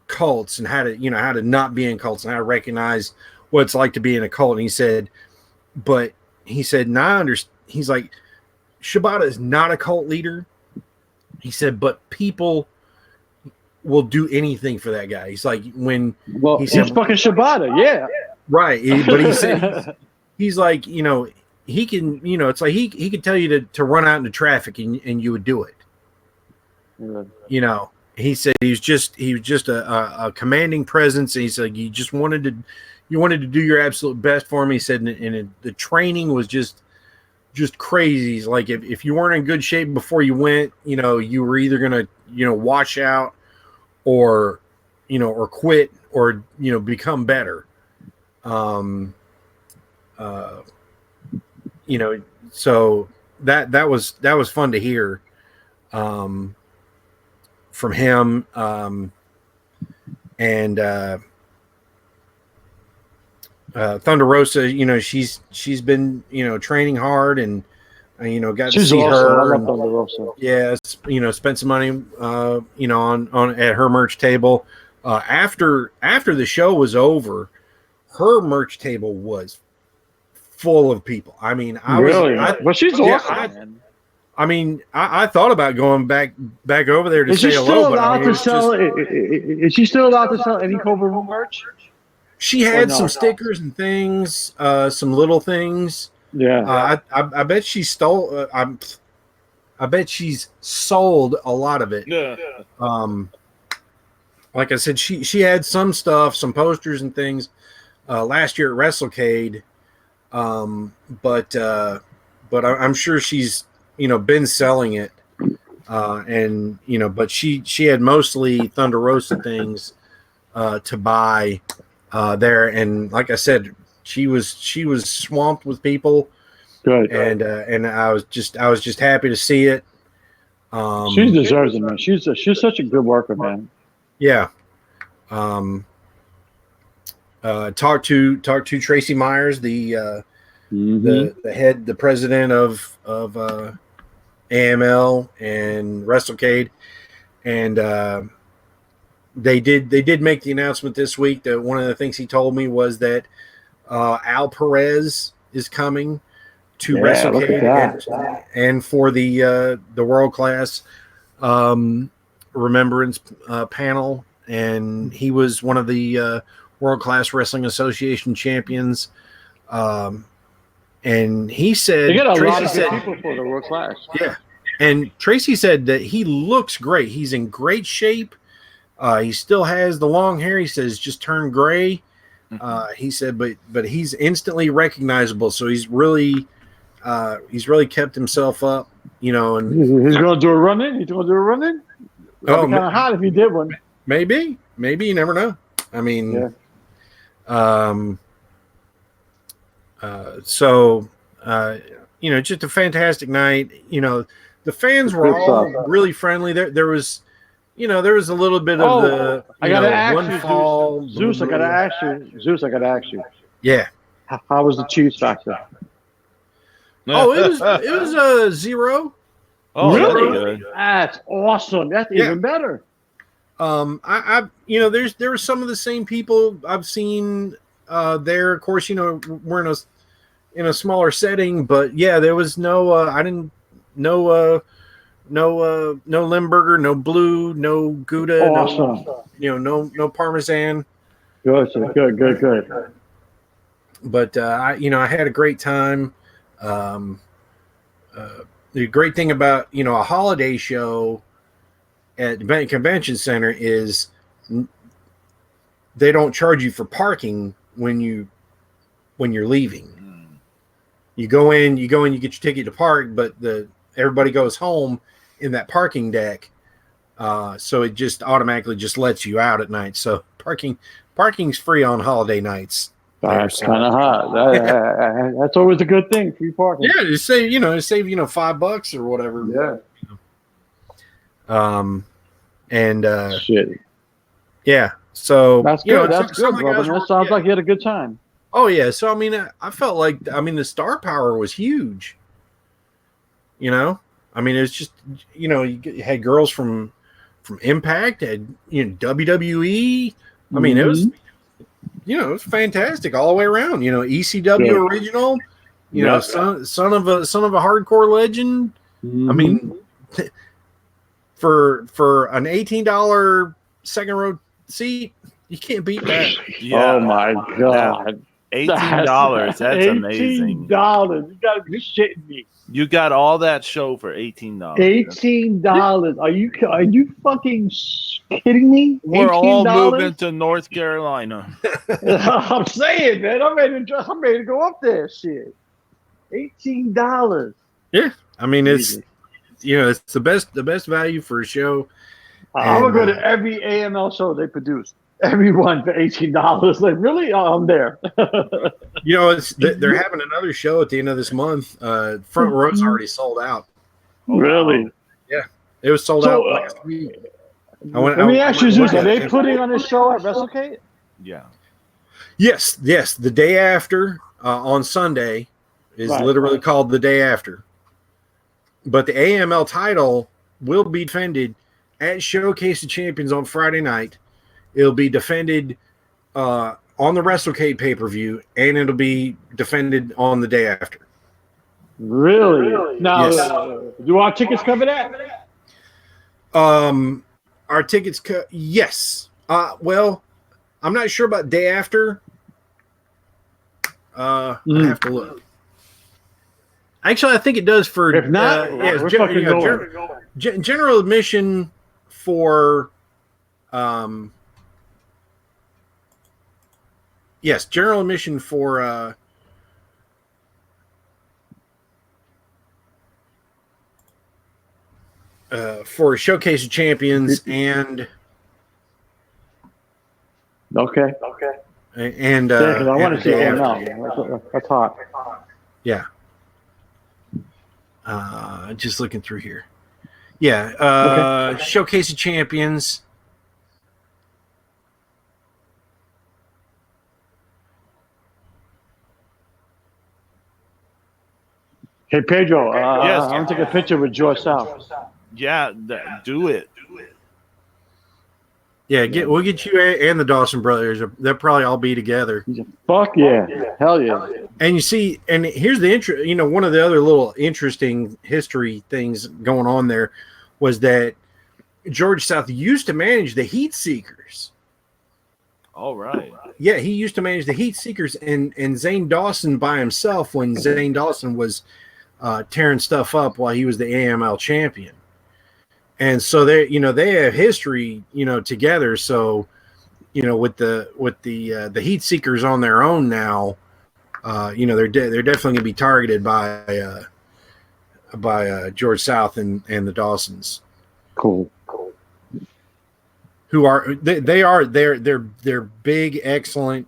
[SPEAKER 3] cults and how to not be in cults and how to recognize what it's like to be in a cult. And he said now I understand. He's like, Shibata is not a cult leader. He said, but people will do anything for that guy. He's like,
[SPEAKER 2] he's fucking Shibata, yeah.
[SPEAKER 3] Right. But he said he's like, he can, it's like he could tell you to run out into traffic and you would do it.
[SPEAKER 2] Yeah.
[SPEAKER 3] He said he was just a commanding presence. And he said you wanted to do your absolute best for him. He said, and the training was just crazy. He's like, if you weren't in good shape before you went, you were either gonna, wash out or quit or become better. So that was fun to hear from him. And Thunder Rosa, she's been training hard and got
[SPEAKER 2] She's
[SPEAKER 3] to see
[SPEAKER 2] awesome.
[SPEAKER 3] her.
[SPEAKER 2] I love Thunder Rosa.
[SPEAKER 3] Yeah, spent some money on at her merch table. After the show was over, her merch table was full of people. I mean,
[SPEAKER 2] but she's awesome.
[SPEAKER 3] I thought about going back over there to
[SPEAKER 2] is
[SPEAKER 3] say
[SPEAKER 2] she
[SPEAKER 3] hello.
[SPEAKER 2] Still allowed to sell? Is she still allowed to sell any Cobra Room merch?
[SPEAKER 3] She had some stickers and things, some little things.
[SPEAKER 2] Yeah.
[SPEAKER 3] I bet she stole. I bet she's sold a lot of it.
[SPEAKER 1] Yeah.
[SPEAKER 3] Like I said, she had some stuff, some posters and things last year at WrestleCade. But I'm sure she's been selling it, and but she had mostly Thunder Rosa things to buy there, and like I said, she was swamped with people.
[SPEAKER 2] Good.
[SPEAKER 3] And I was just happy to see it.
[SPEAKER 2] She deserves it, man. She's such a good worker, man.
[SPEAKER 3] Yeah. Talked to Tracy Myers, the head, the president of AML and WrestleCade, and they did make the announcement this week that one of the things he told me was that Al Perez is coming to WrestleCade and for the World Class Remembrance panel, and he was one of the World Class Wrestling Association champions. And he said,
[SPEAKER 2] they got a lot
[SPEAKER 3] Tracy
[SPEAKER 2] of people for the World Class.
[SPEAKER 3] Yeah, and Tracy said that he looks great. He's in great shape. He still has the long hair. He says just turned gray. He said, but he's instantly recognizable. So he's really kept himself up, and
[SPEAKER 2] he's going to do a run in. He's going to do a run in. That'd be kind of hot if he did one.
[SPEAKER 3] Maybe you never know. I mean, just a fantastic night. The fans were all really friendly. There was a little bit of the.
[SPEAKER 2] I gotta ask you,
[SPEAKER 3] fall.
[SPEAKER 2] Zeus. I gotta ask you.
[SPEAKER 3] Yeah.
[SPEAKER 2] How was the cheese factor?
[SPEAKER 3] Oh, it was a 0.
[SPEAKER 1] Oh,
[SPEAKER 2] really? That's awesome. That's even better.
[SPEAKER 3] There were some of the same people I've seen there. Of course, we're in a smaller setting, but yeah, there was no no Limburger, no Blue, no Gouda,
[SPEAKER 2] awesome.
[SPEAKER 3] no Parmesan.
[SPEAKER 2] Good.
[SPEAKER 3] But I had a great time. The great thing about a holiday show at the convention center is they don't charge you for parking when you're leaving. You go in, you get your ticket to park, but everybody goes home in that parking deck, so it just automatically just lets you out at night. So parking's free on holiday nights.
[SPEAKER 2] That's kind of hot. That's always a good thing. Free parking.
[SPEAKER 3] Yeah, to save $5 or whatever.
[SPEAKER 2] Yeah.
[SPEAKER 3] Shit. Yeah. So
[SPEAKER 2] that's good. That's good, brother. That sounds like you had a good time.
[SPEAKER 3] Oh yeah. So I felt like the star power was huge. It's just you had girls from Impact, had WWE. It was it was fantastic all the way around. ECW original. Son of a hardcore legend. For an $18 second row seat, you can't beat that.
[SPEAKER 2] Yeah. Oh my god!
[SPEAKER 1] $18. That's amazing.
[SPEAKER 2] $18. You gotta be shitting me.
[SPEAKER 1] You got all that show for $18.
[SPEAKER 2] $18. Are you fucking kidding me?
[SPEAKER 1] We're all
[SPEAKER 2] $18?
[SPEAKER 1] moving to North Carolina.
[SPEAKER 2] I'm saying, man. I'm ready to go up there. Shit. $18.
[SPEAKER 3] Yeah, I mean it's it's the best value for a show.
[SPEAKER 2] I'm gonna go to every AML show they produce. Everyone for $18. Like really? Oh, I'm there.
[SPEAKER 3] They're having another show at the end of this month. Front Row's already sold out.
[SPEAKER 2] Really?
[SPEAKER 3] Yeah, it was sold out last week.
[SPEAKER 2] Let me ask you, Zeus, are they putting on a show at WrestleCade?
[SPEAKER 1] Yeah.
[SPEAKER 3] Yes. The day after on Sunday is literally called the day after. But the AML title will be defended at Showcase of Champions on Friday night. It'll be defended on the WrestleCade pay-per-view, and it'll be defended on the day after.
[SPEAKER 2] Really? Now,
[SPEAKER 3] Yes.
[SPEAKER 2] do our tickets cover that?
[SPEAKER 3] Our tickets, yes. Well, I'm not sure about day after. I have to look. Actually, I think it does for.
[SPEAKER 2] If not, we're fucking going.
[SPEAKER 3] General admission for. Yes, general admission for. For Showcase of Champions and.
[SPEAKER 2] Okay.
[SPEAKER 3] And
[SPEAKER 2] I want to see
[SPEAKER 3] and
[SPEAKER 2] AML. That's hot.
[SPEAKER 3] Yeah. Just looking through here. Yeah. Showcase of Champions.
[SPEAKER 2] Hey Pedro,
[SPEAKER 1] Yes.
[SPEAKER 2] I want to take a picture with George South.
[SPEAKER 1] Yeah, do it.
[SPEAKER 3] Yeah, we'll get you and the Dawson brothers. They'll probably all be together.
[SPEAKER 2] Fuck yeah. Hell yeah.
[SPEAKER 3] And you see, and here's the one of the other little interesting history things going on there was that George South used to manage the Heat Seekers.
[SPEAKER 1] All right.
[SPEAKER 3] Yeah, he used to manage the Heat Seekers and Zane Dawson by himself when Zane Dawson was tearing stuff up while he was the AML champion. And so they have history, together. So, with the Heat Seekers on their own now, they're definitely going to be targeted by George South and the Dawsons.
[SPEAKER 2] Cool.
[SPEAKER 3] Who are they're big, excellent,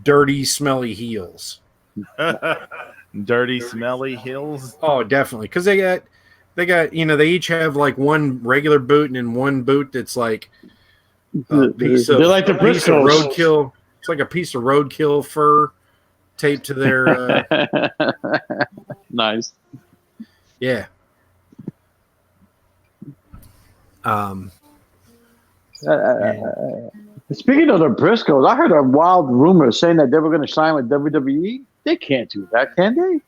[SPEAKER 3] dirty, smelly heels.
[SPEAKER 1] Dirty, smelly heels.
[SPEAKER 3] Oh, definitely, because they got they each have like one regular boot and then one boot that's like a piece of,
[SPEAKER 2] they're like the Briscoes.
[SPEAKER 3] roadkill. It's like a piece of roadkill fur taped to their.
[SPEAKER 2] Nice.
[SPEAKER 3] Yeah.
[SPEAKER 2] Speaking of the Briscoes, I heard a wild rumor saying that they were going to sign with WWE. They can't do that, can they?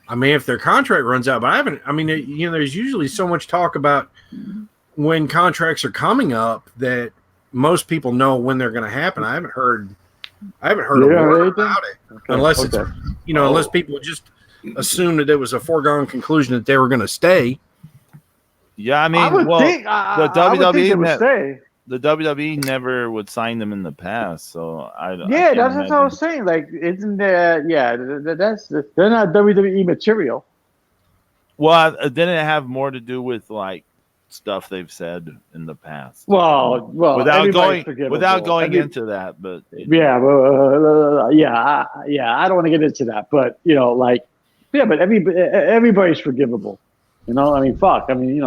[SPEAKER 3] I mean, if their contract runs out, but there's usually so much talk about when contracts are coming up that most people know when they're going to happen. I haven't heard a word about it, unless it's unless people just assume that it was a foregone conclusion that they were going to stay.
[SPEAKER 1] Yeah, I mean,
[SPEAKER 2] I would think
[SPEAKER 1] the
[SPEAKER 2] they would stay.
[SPEAKER 1] The WWE never would sign them in the past, so
[SPEAKER 2] that's what I was saying. Like, isn't there? Yeah, they're not WWE material.
[SPEAKER 1] Well, didn't it have more to do with like stuff they've said in the past?
[SPEAKER 2] Well,
[SPEAKER 1] without going into that, but
[SPEAKER 2] I don't want to get into that, but but everybody's forgivable. I mean, fuck. I mean,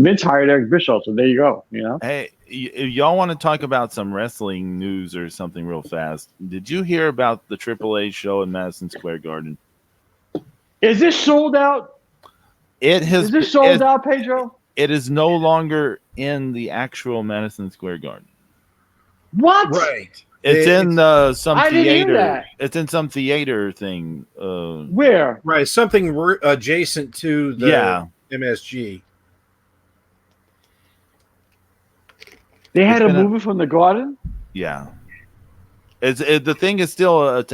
[SPEAKER 2] Vince hired Eric Bischoff, so there you go.
[SPEAKER 1] Hey, y'all want to talk about some wrestling news or something real fast? Did you hear about the AAA show in Madison Square Garden?
[SPEAKER 2] Is this sold out? Is this sold out, Pedro?
[SPEAKER 1] It is no longer in the actual Madison Square Garden.
[SPEAKER 2] What?
[SPEAKER 3] Right.
[SPEAKER 1] It's in some
[SPEAKER 2] I didn't hear
[SPEAKER 1] theater.
[SPEAKER 2] that.
[SPEAKER 1] It's in some theater thing.
[SPEAKER 2] Where?
[SPEAKER 3] Right, something adjacent to the MSG.
[SPEAKER 2] They had to move it from the Garden?
[SPEAKER 1] Yeah. The thing is still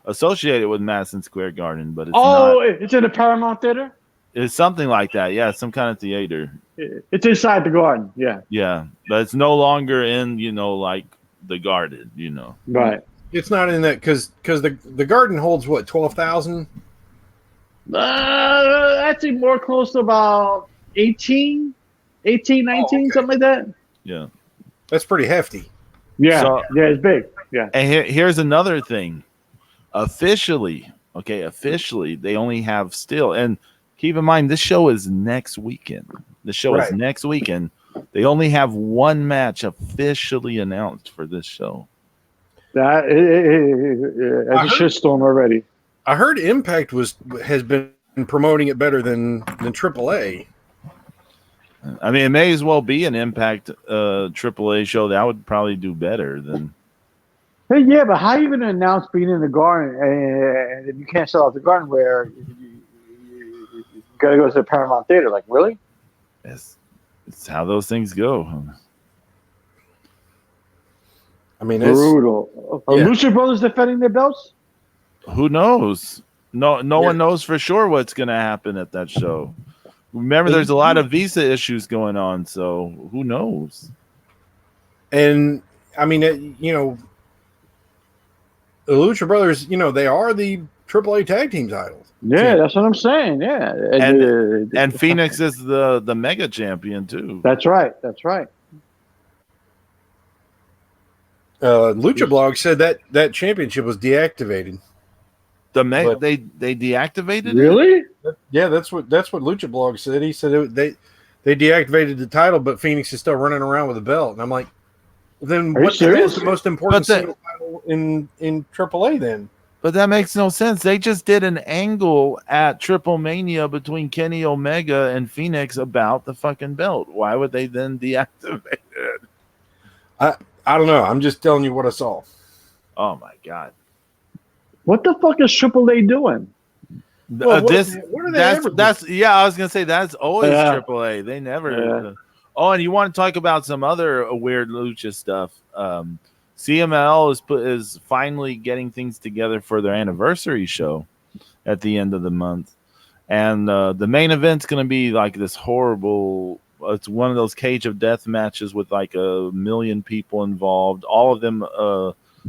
[SPEAKER 1] associated with Madison Square Garden, but it's
[SPEAKER 2] Oh,
[SPEAKER 1] not.
[SPEAKER 2] it's in the Paramount Theater.
[SPEAKER 1] It's something like that. Yeah, some kind of theater.
[SPEAKER 2] It's inside the Garden. Yeah.
[SPEAKER 1] Yeah, but it's no longer in like the Garden.
[SPEAKER 2] Right.
[SPEAKER 3] It's not in that because the Garden holds what 12,000.
[SPEAKER 2] That's more close to about 18, 19,
[SPEAKER 3] okay.
[SPEAKER 2] something like that.
[SPEAKER 1] Yeah,
[SPEAKER 3] That's pretty hefty.
[SPEAKER 2] Yeah.
[SPEAKER 1] So-
[SPEAKER 2] Yeah, it's big. Yeah.
[SPEAKER 1] and here's another thing. Officially, they only have still, and keep in mind this show is next weekend. The show is
[SPEAKER 3] Right.
[SPEAKER 1] next weekend. They only have one match officially announced for this show.
[SPEAKER 2] That's a shitstorm already.
[SPEAKER 3] I heard Impact has been promoting it better than AAA.
[SPEAKER 1] I mean, it may as well be an Impact AAA show. That would probably do better than.
[SPEAKER 2] Hey, yeah, but how are you going to announce being in the Garden and if you can't sell out the Garden where you got to go to the Paramount Theater? Like, really?
[SPEAKER 1] It's how those things go.
[SPEAKER 3] I mean,
[SPEAKER 2] Brutal. Are Lucha Brothers defending their belts?
[SPEAKER 1] Who knows? No one knows for sure what's going to happen at that show. Remember, there's a lot of visa issues going on, so who knows?
[SPEAKER 3] And I mean, the Lucha Brothers, they are the AAA tag team titles.
[SPEAKER 2] Yeah, that's what I'm saying. Yeah,
[SPEAKER 1] And Phoenix is the mega champion too.
[SPEAKER 2] That's right. That's right.
[SPEAKER 3] Lucha Blog said that championship was deactivated.
[SPEAKER 1] They deactivated it?
[SPEAKER 2] Really?
[SPEAKER 3] Yeah, that's what Lucha Blog said. He said they deactivated the title, but Phoenix is still running around with a belt. And I'm like, then
[SPEAKER 2] Are you
[SPEAKER 3] what the hell
[SPEAKER 2] serious?
[SPEAKER 3] is the most important single title in AAA then?
[SPEAKER 1] But that makes no sense. They just did an angle at Triple Mania between Kenny Omega and Phoenix about the fucking belt. Why would they then deactivate it?
[SPEAKER 3] I don't know. I'm just telling you what I saw.
[SPEAKER 1] Oh my god!
[SPEAKER 2] What the fuck is AAA doing?
[SPEAKER 3] Well, what are they ever
[SPEAKER 1] I was gonna say that's always
[SPEAKER 2] Yeah.
[SPEAKER 1] AAA. They never.
[SPEAKER 2] Yeah.
[SPEAKER 1] Oh, and you want to talk about some other weird lucha stuff? CML is finally getting things together for their anniversary show at the end of the month, and the main event's going to be like this horrible. It's one of those cage of death matches with like 1 million people involved. All of them,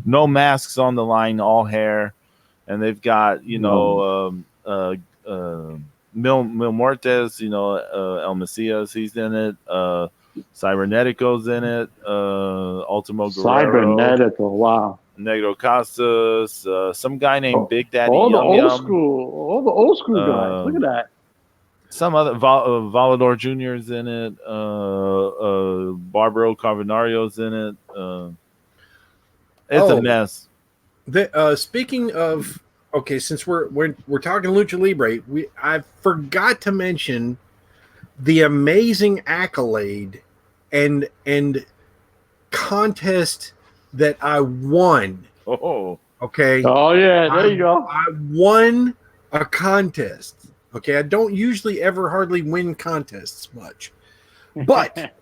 [SPEAKER 1] no masks on the line, all hair, and they've got Mil Muertes, El Macias, he's in it. Cybernetico's in it. Ultimo Guerrero.
[SPEAKER 2] Cybernetico, wow.
[SPEAKER 1] Negro Casas. Some guy named Big Daddy
[SPEAKER 2] All the
[SPEAKER 1] Yum
[SPEAKER 2] old
[SPEAKER 1] Yum.
[SPEAKER 2] school guys. Look at that.
[SPEAKER 1] Some other Volador Jr. is in it. Barbaro Carvanario's in it. It's a mess.
[SPEAKER 3] Speaking of, since we're talking Lucha Libre, I forgot to mention the amazing accolade and contest that I won.
[SPEAKER 1] Oh,
[SPEAKER 3] Okay.
[SPEAKER 2] Oh yeah, there you go.
[SPEAKER 3] I won a contest. Okay, I don't usually ever hardly win contests much, but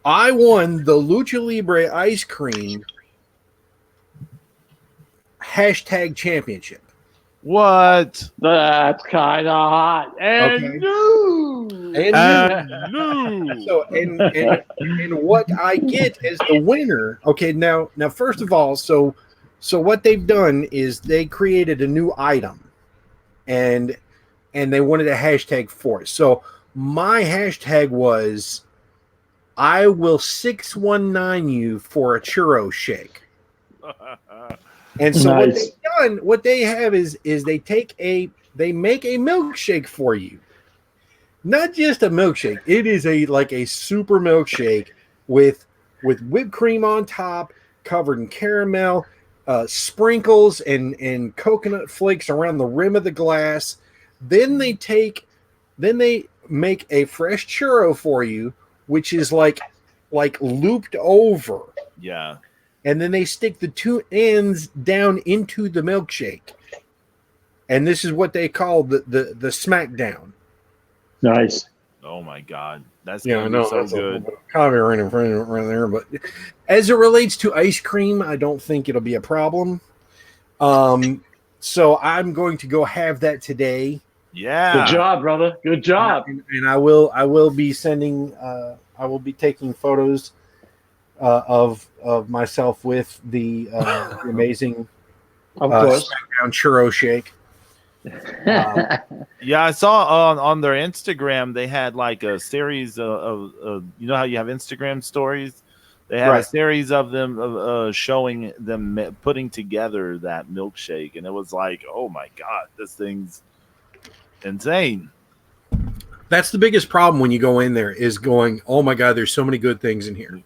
[SPEAKER 3] I won the Lucha Libre ice cream #championship.
[SPEAKER 1] what?
[SPEAKER 2] That's kind of hot. And
[SPEAKER 3] Okay.
[SPEAKER 2] new.
[SPEAKER 3] And so and what I get as the winner. Okay, now first of all, so what they've done is they created a new item, and they wanted a hashtag for it. So my hashtag was, I will 619 you for a churro shake. And so
[SPEAKER 2] Nice.
[SPEAKER 3] what they have is they make a milkshake for you. Not just a milkshake. It is a super milkshake with whipped cream on top, covered in caramel, sprinkles and coconut flakes around the rim of the glass. Then they make a fresh churro for you, which is like looped over.
[SPEAKER 1] Yeah.
[SPEAKER 3] And then they stick the two ends down into the milkshake. And this is what they call the smackdown.
[SPEAKER 2] Nice.
[SPEAKER 1] Oh my God, that's
[SPEAKER 3] Yeah, I
[SPEAKER 1] gonna be
[SPEAKER 3] know
[SPEAKER 1] so
[SPEAKER 3] that's a little
[SPEAKER 1] good.
[SPEAKER 3] bit of copyright infringement right there. But as it relates to ice cream, I don't think it'll be a problem. So I'm going to go have that today.
[SPEAKER 2] Good
[SPEAKER 1] Yeah.
[SPEAKER 2] job, brother. Good job.
[SPEAKER 3] And I will be sending I will be taking photos of myself with the amazing
[SPEAKER 2] Of course.
[SPEAKER 3] SmackDown churro shake.
[SPEAKER 1] Yeah, I saw on their Instagram they had like a series of you know how you have Instagram stories. They had a
[SPEAKER 3] Right.
[SPEAKER 1] series of them showing them putting together that milkshake, and it was like, oh my God, this thing's insane.
[SPEAKER 3] That's the biggest problem when you go in there is going, oh my God, there's so many good things in here.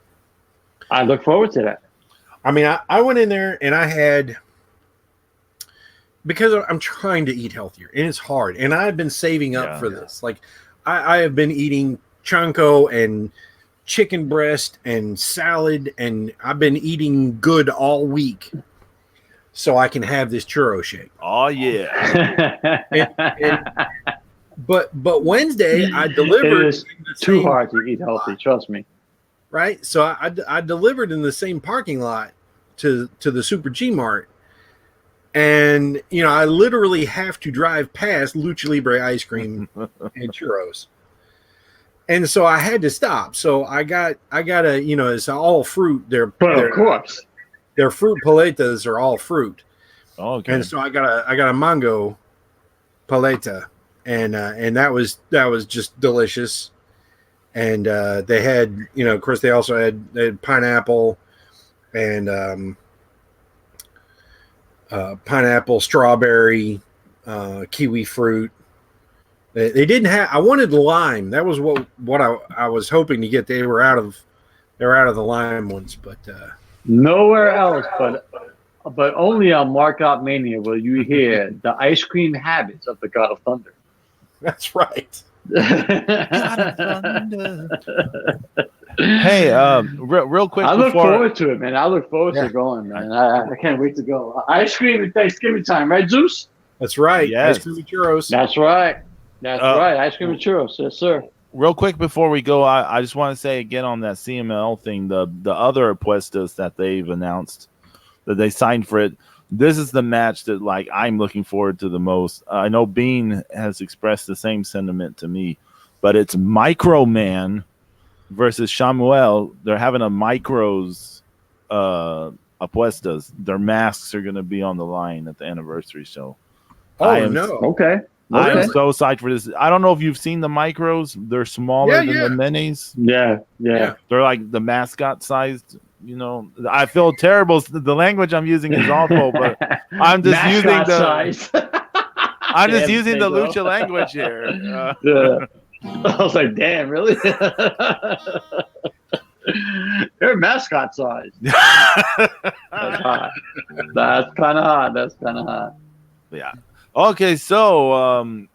[SPEAKER 2] I look forward to that.
[SPEAKER 3] I mean, I went in there and I had, because I'm trying to eat healthier and it's hard. And I've been saving up for this. Like I have been eating chanko and chicken breast and salad, and I've been eating good all week so I can have this churro shake.
[SPEAKER 1] Oh yeah.
[SPEAKER 3] But Wednesday I delivered.
[SPEAKER 2] It is too hard to eat healthy. Trust me.
[SPEAKER 3] Right, so I delivered in the same parking lot to the Super G Mart, and I literally have to drive past Lucha Libre ice cream and churros, and so I had to stop. So I got a it's all fruit.
[SPEAKER 2] Of course,
[SPEAKER 3] their fruit paletas are all fruit.
[SPEAKER 1] Okay.
[SPEAKER 3] And so I got a mango paleta, and that was just delicious. And they had, of course, they also had pineapple and pineapple, strawberry, kiwi fruit. They didn't have. I wanted lime. That was what I was hoping to get. They were out of the lime ones, but
[SPEAKER 2] nowhere else, but only on Markout Mania will you hear the ice cream habits of the God of Thunder.
[SPEAKER 3] That's right.
[SPEAKER 1] Hey, real quick.
[SPEAKER 2] I look forward to it, man. I look forward to going, man. I can't wait to go. Ice cream at Thanksgiving time, right, Zeus?
[SPEAKER 3] That's right.
[SPEAKER 1] Yes.
[SPEAKER 3] Ice cream and churros.
[SPEAKER 2] That's right. That's right. Ice cream and churros, yes, sir.
[SPEAKER 1] Real quick before we go, I just want to say again on that CML thing, the other apuestas that they've announced that they signed for it. This is the match that I'm looking forward to the most. I know Bean has expressed the same sentiment to me, but it's Micro Man versus Shamuel. They're having a micros apuestas. Their masks are going to be on the line at the anniversary show.
[SPEAKER 2] Okay.
[SPEAKER 1] I am so psyched for this. I don't know if you've seen the micros. They're smaller than the minis.
[SPEAKER 2] Yeah.
[SPEAKER 1] They're like the mascot sized. I feel terrible. The language I'm using is awful, but I'm just using I'm just using the lucha language here.
[SPEAKER 2] I was like, damn, really? They're mascot size. That's hot. That's kind of hot.
[SPEAKER 1] Yeah. Okay, so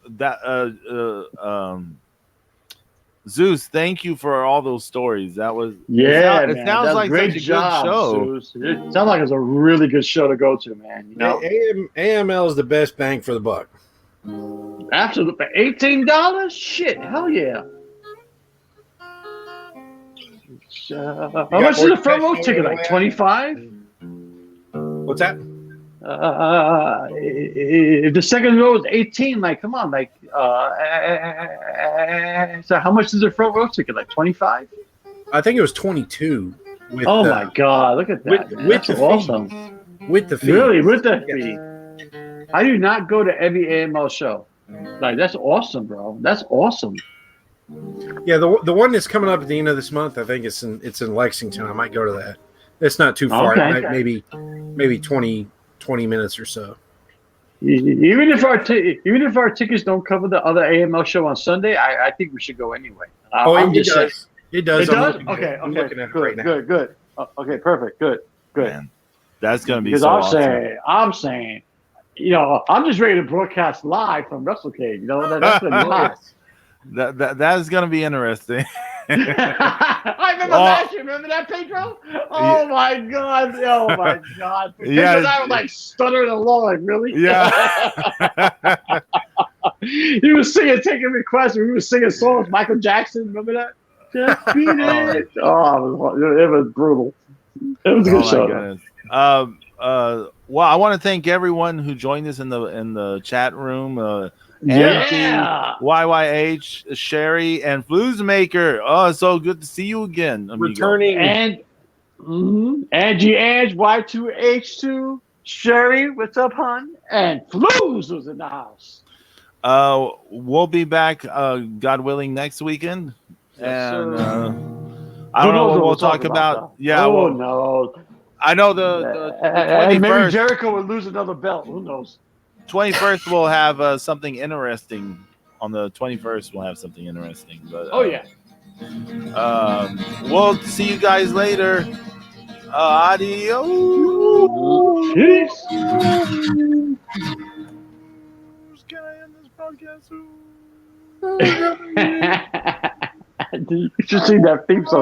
[SPEAKER 1] Zeus, thank you for all those stories. That was it sounds like
[SPEAKER 2] great
[SPEAKER 1] such a
[SPEAKER 2] job,
[SPEAKER 1] good show.
[SPEAKER 2] Zeus. It sounds like it's a really good show to go to, man.
[SPEAKER 3] AML is the best bang for the buck.
[SPEAKER 2] Absolutely. $18? Shit, hell yeah. How much is the front row ticket? Like 25?
[SPEAKER 3] What's that?
[SPEAKER 2] If the second row is 18, come on, so how much is the front row ticket? Like 25?
[SPEAKER 3] I think it was 22.
[SPEAKER 2] Oh my God, look at that!
[SPEAKER 3] With
[SPEAKER 2] That's
[SPEAKER 3] the
[SPEAKER 2] awesome.
[SPEAKER 3] Fee. With the fee,
[SPEAKER 2] really, with the fee. I do not go to every AML show. That's awesome, bro. That's awesome.
[SPEAKER 3] Yeah, the one that's coming up at the end of this month, I think it's in Lexington. I might go to that. It's not too far.
[SPEAKER 2] Okay.
[SPEAKER 3] Maybe 20 minutes or so.
[SPEAKER 2] Even if our tickets don't cover the other AML show on Sunday, I think we should go anyway.
[SPEAKER 3] It does.
[SPEAKER 2] It does.
[SPEAKER 3] Okay. I'm looking at it
[SPEAKER 2] good,
[SPEAKER 3] right now.
[SPEAKER 2] Good. Okay, perfect. Good.
[SPEAKER 1] Man, that's gonna be
[SPEAKER 2] because
[SPEAKER 1] so awesome.
[SPEAKER 2] I'm saying, I'm just ready to broadcast live from WrestleCade. That's gonna be hot.
[SPEAKER 1] That is gonna be interesting.
[SPEAKER 2] I remember last year. Remember that, Pedro? Oh my God! Pedro and I were stuttering along. Really?
[SPEAKER 1] Yeah.
[SPEAKER 2] He was singing, taking requests. We were singing songs. Michael Jackson, remember that? Just beat it. Oh, it was brutal. It was a good show.
[SPEAKER 1] Goodness. Well, I want to thank everyone who joined us in the chat room.
[SPEAKER 2] Yeah.
[SPEAKER 1] YYH, Sherry, and Bluesmaker. Oh, it's so good to see you again, amigo.
[SPEAKER 3] Returning.
[SPEAKER 2] And Angie, Y2H2, Sherry, what's up, hon? And Flus was in the house.
[SPEAKER 1] We'll be back, God willing, next weekend.
[SPEAKER 2] Yes,
[SPEAKER 1] and
[SPEAKER 2] I
[SPEAKER 1] don't know what we'll talk about. Yeah.
[SPEAKER 2] Oh,
[SPEAKER 1] well,
[SPEAKER 2] no.
[SPEAKER 1] I know the 21st.
[SPEAKER 2] And maybe Jericho would lose another belt. Who knows?
[SPEAKER 1] 21st we'll have something interesting. On the 21st we'll have something interesting. But
[SPEAKER 2] yeah.
[SPEAKER 1] We'll see you guys later. Adios.
[SPEAKER 2] Peace.
[SPEAKER 1] Can I end this podcast soon?
[SPEAKER 2] You should see that theme song.